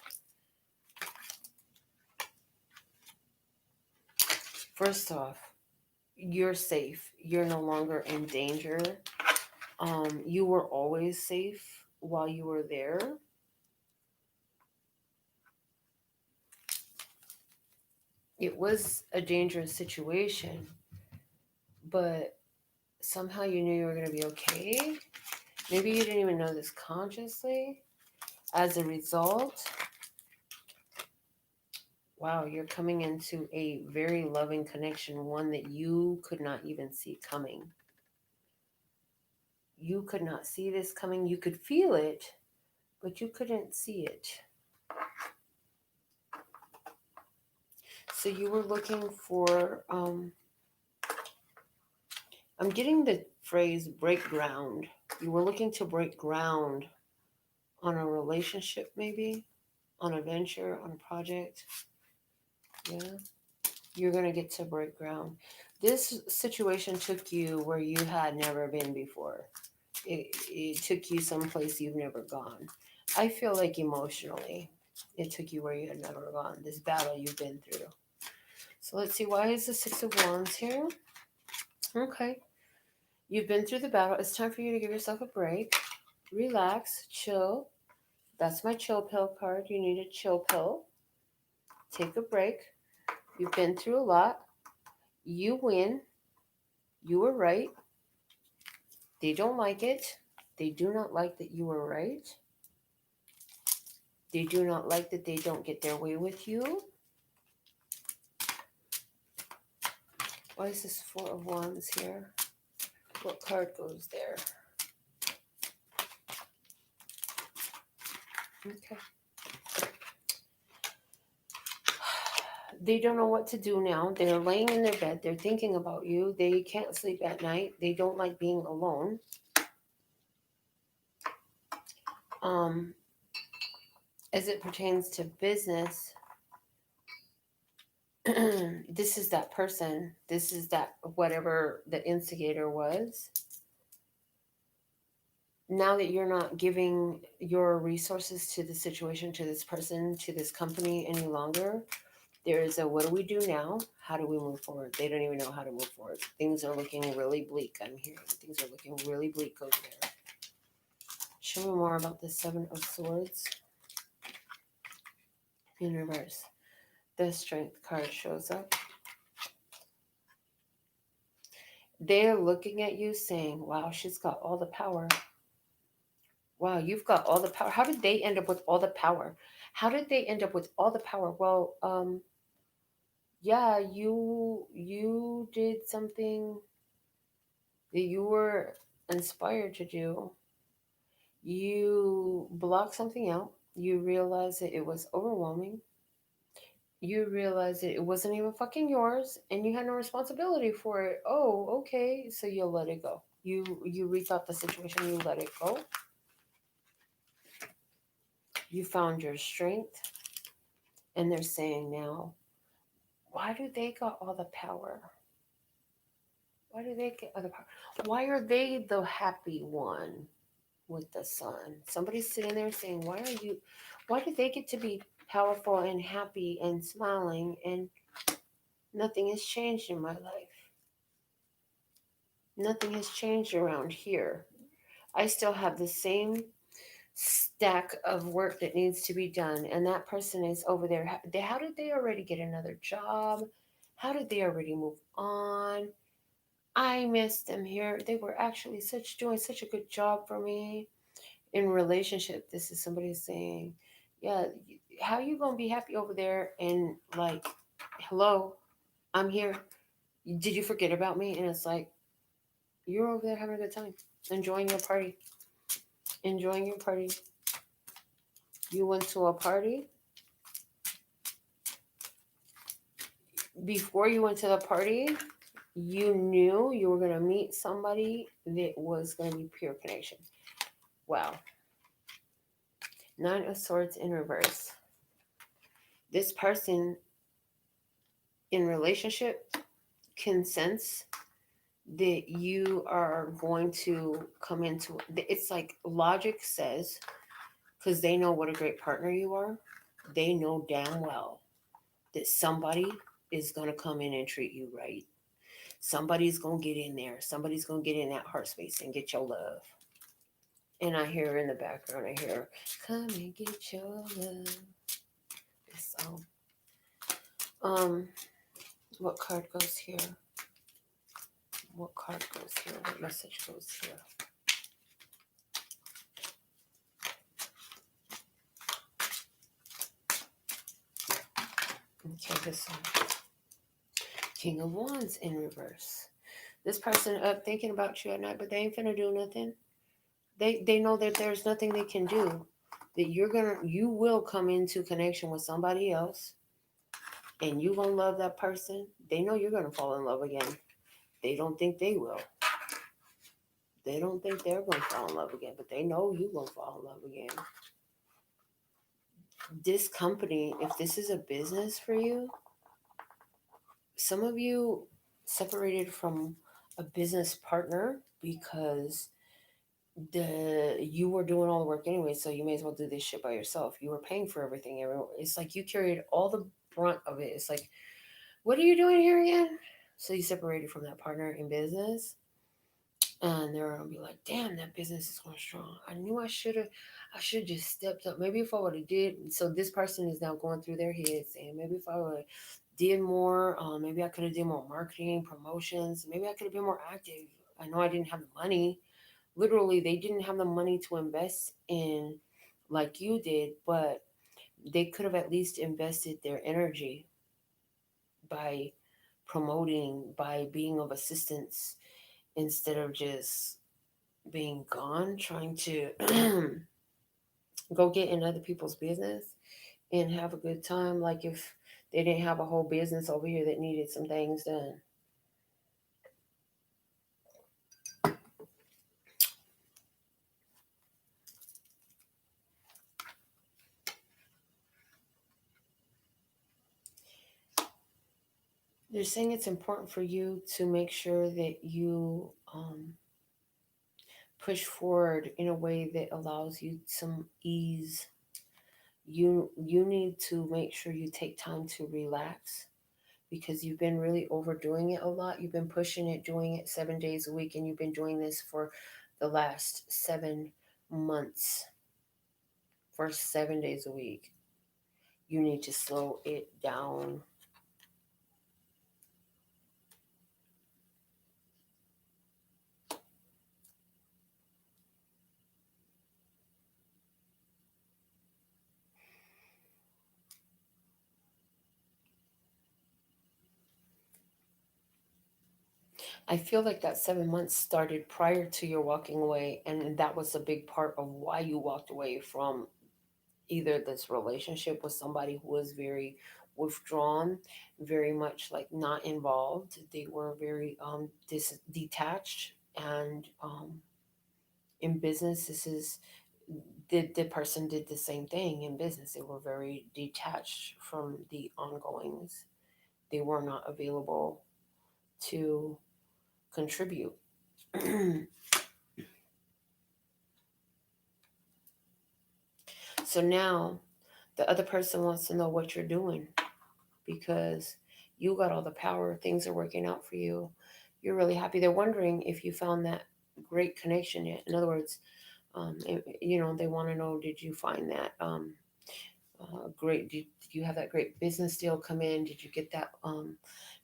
First off, you're safe. You're no longer in danger. You were always safe while you were there. It was a dangerous situation, but somehow you knew you were going to be okay. Maybe you didn't even know this consciously. As a result, wow, you're coming into a very loving connection, one that you could not even see coming. You could not see this coming. You could feel it, but you couldn't see it. So you were looking for, I'm getting the phrase break ground. You were looking to break ground on a relationship, maybe, on a venture, on a project. Yeah. You're going to get to break ground. This situation took you where you had never been before. It took you someplace you've never gone. I feel like emotionally, it took you where you had never gone. This battle you've been through. So let's see, why is the 6 of Wands here? Okay. You've been through the battle. It's time for you to give yourself a break. Relax, chill. That's my chill pill card. You need a chill pill. Take a break. You've been through a lot. You win. You were right. They don't like it. They do not like that you were right. They do not like that they don't get their way with you. Why is this 4 of Wands here? What card goes there? Okay. They don't know what to do now. They're laying in their bed. They're thinking about you. They can't sleep at night. They don't like being alone. Um, as it pertains to business, this is that person. This is that whatever the instigator was. Now that you're not giving your resources to the situation, to this person, to this company any longer, there is a what do we do now? How do we move forward? They don't even know how to move forward. Things are looking really bleak, I'm hearing. Things are looking really bleak over there. Show me more about the Seven of Swords in reverse. The Strength card shows up. They're looking at you saying, wow, she's got all the power. Wow, you've got all the power. How did they end up with all the power? How did they end up with all the power? Well, yeah, you did something that you were inspired to do. You blocked something out. You realized that it was overwhelming. You realized that it wasn't even fucking yours and you had no responsibility for it. Oh, okay. So you let it go. You rethought the situation, you let it go. You found your strength. And they're saying now, why do they got all the power? Why do they get all the power? Why are they the happy one with the sun? Somebody's sitting there saying, why do they get to be powerful and happy and smiling and nothing has changed in my life? Nothing has changed around here. I still have the same stack of work that needs to be done, and that person is over there. How did they already get another job? How did they already move on? I missed them here. They were actually doing such a good job for me in relationship. This is somebody saying, yeah, how you gonna be happy over there and like, hello, I'm here. Did you forget about me? And it's like, you're over there having a good time, enjoying your party, enjoying your party. You went to a party. Before you went to the party, you knew you were going to meet somebody that was going to be pure connection. Wow. Nine of Swords in reverse. This person in relationship can sense that you are going to come into it's like logic says, because they know what a great partner you are, they know damn well that somebody is going to come in and treat you right. Somebody's going to get in there. Somebody's going to get in that heart space and get your love. And I hear in the background, I hear, come and get your love. So, what card goes here? What card goes here? What message goes here? Okay, this one. King of Wands in reverse. This person up thinking about you at night, but they ain't finna do nothing. They know that there's nothing they can do. That you will come into connection with somebody else, and you gonna love that person. They know you're gonna fall in love again. They don't think they will. They don't think they're gonna fall in love again, but they know you gonna fall in love again. This company, if this is a business for you, some of you separated from a business partner because you were doing all the work anyway, so you may as well do this shit by yourself. You were paying for everything. It's like you carried all the brunt of it. It's like, what are you doing here again? So you separated from that partner in business, and they're gonna be like, damn, that business is going strong. I knew I should have just stepped up. Maybe if I would have did. So this person is now going through their head saying, maybe if I would have did more, maybe I could have did more marketing, promotions. Maybe I could have been more active. I know I didn't have the money. Literally, they didn't have the money to invest in like you did, but they could have at least invested their energy by promoting, by being of assistance, instead of just being gone trying to go get in other people's business and have a good time. Like if They didn't have a whole business over here that needed some things done. They're saying it's important for you to make sure that you push forward in a way that allows you some ease. You need to make sure you take time to relax because you've been really overdoing it a lot. You've been pushing it, doing it 7 days a week, and you've been doing this for the last 7 months for 7 days a week. You need to slow it down. I feel like that 7 months started prior to your walking away, and that was a big part of why you walked away from either this relationship with somebody who was very withdrawn, very much like not involved. They were very detached, and in business, this is the person did the same thing in business. They were very detached from the ongoings. They were not available to contribute. So now the other person wants to know what you're doing because you got all the power. Things are working out for you. You're really happy. They're wondering if you found that great connection yet. In other words, they want to know, did you find that great? Did you have that great business deal come in? Did you get that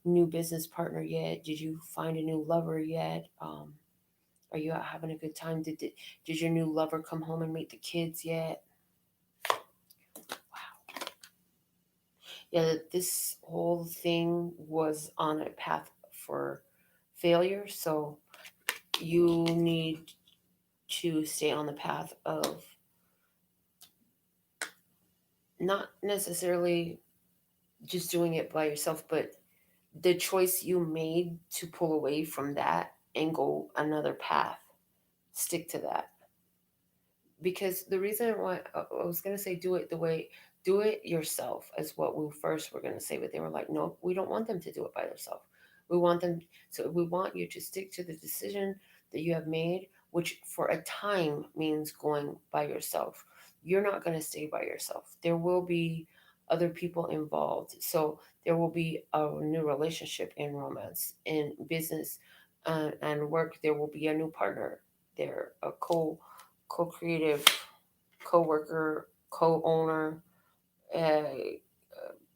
new business partner yet? Did you find a new lover yet? Are you out having a good time? Did your new lover come home and meet the kids yet? Yeah, this whole thing was on a path for failure. So you need to stay on the path of not necessarily just doing it by yourself, but the choice you made to pull away from that and go another path. Stick to that. Because the reason why I was going to say do it yourself as what we first were going to say, but they were like, no, we don't want them to do it by themselves. We want you to stick to the decision that you have made, which for a time means going by yourself. You're not going to stay by yourself. There will be other people involved. So there will be a new relationship in romance, in business, and work. There will be a new partner there, a co-creative, co-worker, co-owner,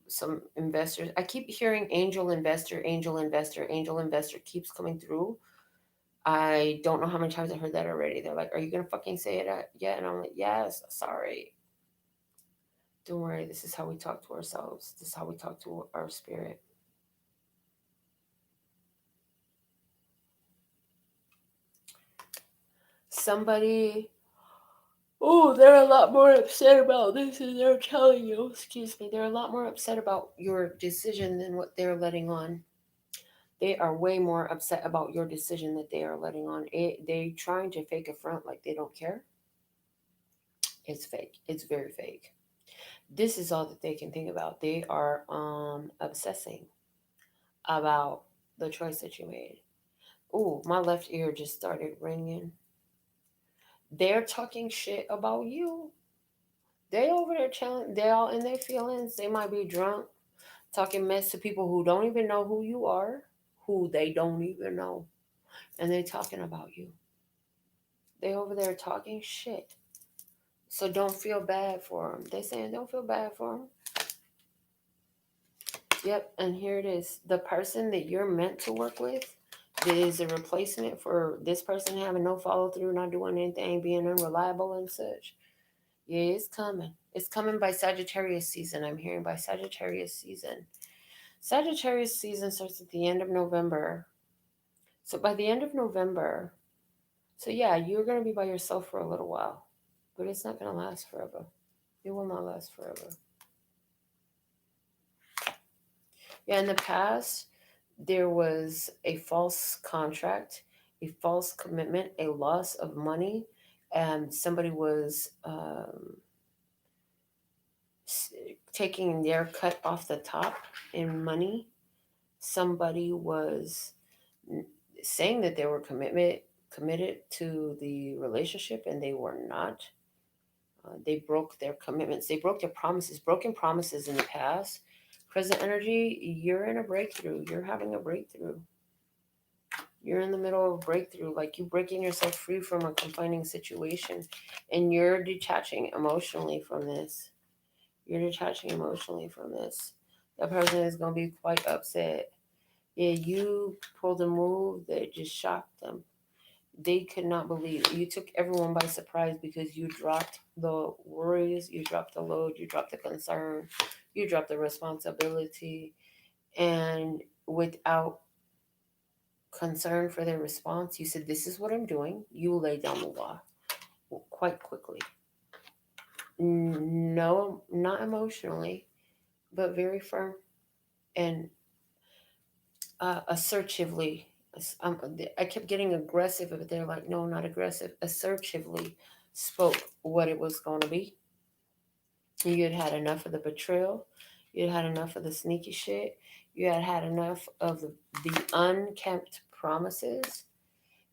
some investors. I keep hearing angel investor, angel investor, angel investor keeps coming through. I don't know how many times I heard that already. They're like, "Are you gonna fucking say it yet?" And I'm like, "Yes, sorry. Don't worry. This is how we talk to ourselves. This is how we talk to our spirit." Somebody, oh, they're a lot more upset about this than they're telling you. Excuse me. They're a lot more upset about your decision than what they're letting on. They are way more upset about your decision that they are letting on. They trying to fake a front like they don't care. It's fake. It's very fake. This is all that they can think about. They are obsessing about the choice that you made. Ooh, my left ear just started ringing. They're talking shit about you. They over there chilling. They all in their feelings. They might be drunk, talking mess to people who don't even know who you are, who they don't even know, and they talking about you. They over there talking shit. So don't feel bad for them. They saying don't feel bad for them. Yep, and here it is. The person that you're meant to work with is a replacement for this person having no follow through, not doing anything, being unreliable and such. Yeah, it's coming. It's coming by Sagittarius season. I'm hearing by Sagittarius season. Sagittarius season starts at the end of November. So by the end of November, so yeah, you're going to be by yourself for a little while, but it's not going to last forever. It will not last forever. Yeah, in the past, there was a false contract, a false commitment, a loss of money, and somebody was s- taking their cut off the top in money. Somebody was n- saying that they were committed to the relationship, and they were not. They broke their commitments. They broke their promises. Broken promises in the past. Present energy, you're in a breakthrough. You're having a breakthrough. You're in the middle of a breakthrough, like you breaking yourself free from a confining situation, and you're detaching emotionally from this. You're detaching emotionally from this. That person is going to be quite upset. Yeah, you pulled a move that just shocked them. They could not believe it. You took everyone by surprise because you dropped the worries, you dropped the load, you dropped the concern, you dropped the responsibility, and without concern for their response, you said, "This is what I'm doing." You lay down the law quite quickly. No, not emotionally, but very firm and assertively. Um, I kept getting aggressive, but they're like, no, not aggressive. Assertively spoke what it was going to be. You had had enough of the betrayal. You had had enough of the sneaky shit. You had had enough of the unkept promises.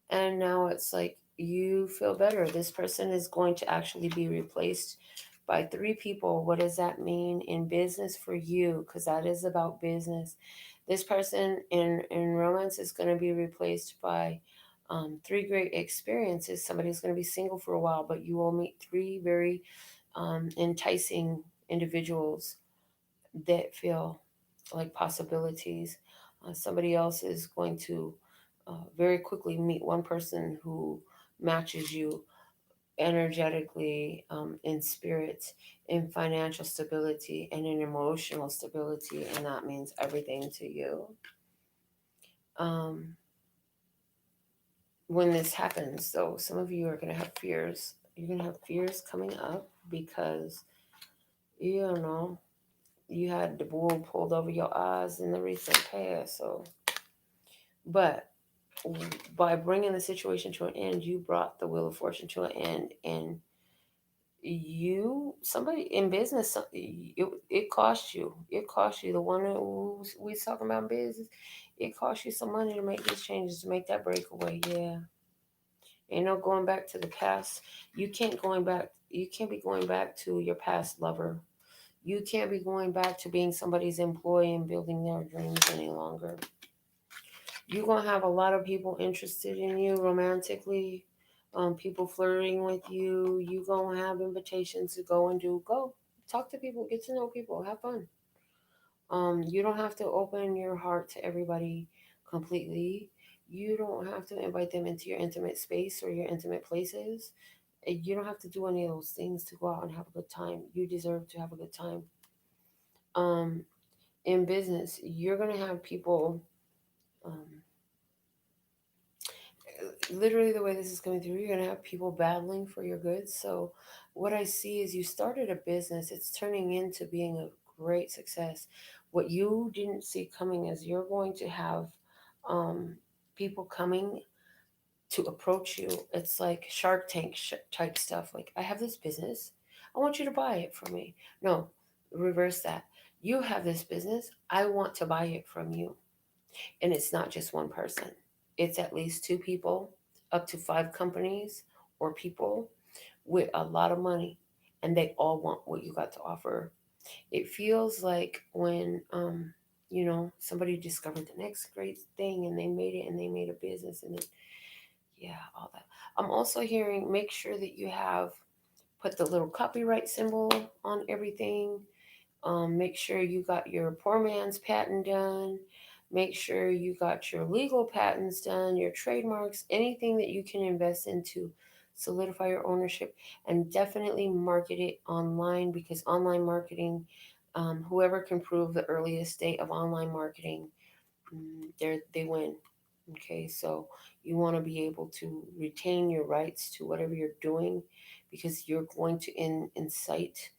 And now it's like you feel better. This person is going to actually be replaced by 3 people. What does that mean in business for you? Because that is about business. This person in romance is going to be replaced by 3 great experiences. Somebody's going to be single for a while, but you will meet 3 very enticing individuals that feel like possibilities. Somebody else is going to very quickly meet one person who matches you energetically, in spirit, in financial stability, and in emotional stability, and that means everything to you. Um, when this happens, though, some of you are going to have fears. You're going to have fears coming up because, you don't know, you had the wool pulled over your eyes in the recent past. So, but by bringing the situation to an end, you brought the wheel of fortune to an end, and somebody in business, it cost you. It cost you. The one who we talking about business, it cost you some money to make these changes, to make that breakaway. Yeah, ain't no going back to the past. You can't going back. You can't be going back to your past lover. You can't be going back to being somebody's employee and building their dreams any longer. You're going to have a lot of people interested in you romantically, people flirting with you. You're going to have invitations to go talk to people, get to know people, have fun. You don't have to open your heart to everybody completely. You don't have to invite them into your intimate space or your intimate places. You don't have to do any of those things to go out and have a good time. You deserve to have a good time. Um, in business, you're going to have people, um, literally the way this is coming through, you're going to have people battling for your goods. So what I see is you started a business, it's turning into being a great success. What you didn't see coming is you're going to have um, people coming to approach you. It's like Shark Tank type stuff. Like, I have this business, I want you to buy it from me. No, reverse that. You have this business, I want to buy it from you. And it's not just one person, it's at least 2 people, up to 5 companies or people with a lot of money, and they all want what you got to offer. It feels like when somebody discovered the next great thing and they made it and they made a business, and then, yeah, all that. I'm also hearing, make sure that you have put the little copyright symbol on everything. Make sure you got your poor man's patent done. Make sure you got your legal patents done, your trademarks, anything that you can invest into, solidify your ownership, and definitely market it online, because online marketing, whoever can prove the earliest state of online marketing, they win. Okay, so you want to be able to retain your rights to whatever you're doing, because you're going to incite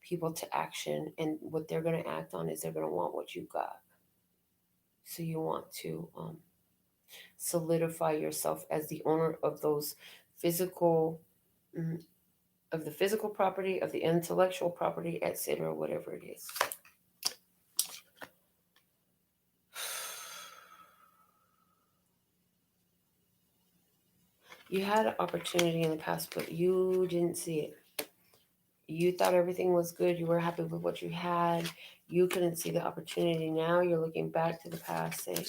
people to action, and what they're going to act on is they're going to want what you got. So you want to solidify yourself as the owner of those physical, mm, of the physical property, of the intellectual property, etc., whatever it is. You had an opportunity in the past, but you didn't see it. You thought everything was good. You were happy with what you had. You couldn't see the opportunity. Now you're looking back to the past saying,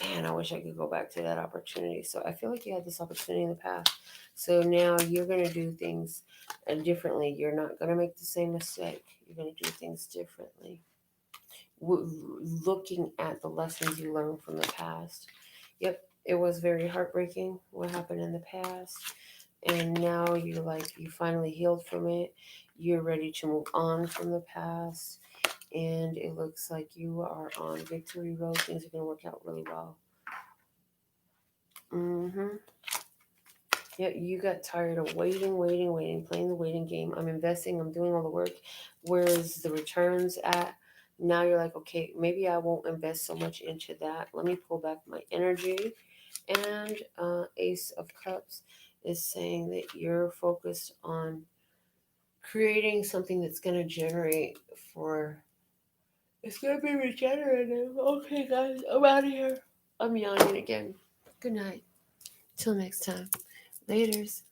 man, I wish I could go back to that opportunity. So I feel like you had this opportunity in the past. So now you're going to do things differently. You're not going to make the same mistake. You're going to do things differently. Looking at the lessons you learned from the past. Yep, it was very heartbreaking what happened in the past. And now you're like, you finally healed from it. You're ready to move on from the past. And it looks like you are on victory road. Things are going to work out really well. Yeah, you got tired of waiting, playing the waiting game. I'm investing, I'm doing all the work. Where's the returns at? Now you're like, okay, maybe I won't invest so much into that. Let me pull back my energy. And Ace of Cups is saying that you're focused on creating something that's going to generate for. It's going to be regenerative. Okay, guys, I'm out of here. I'm yawning again. Good night. Till next time. Laters.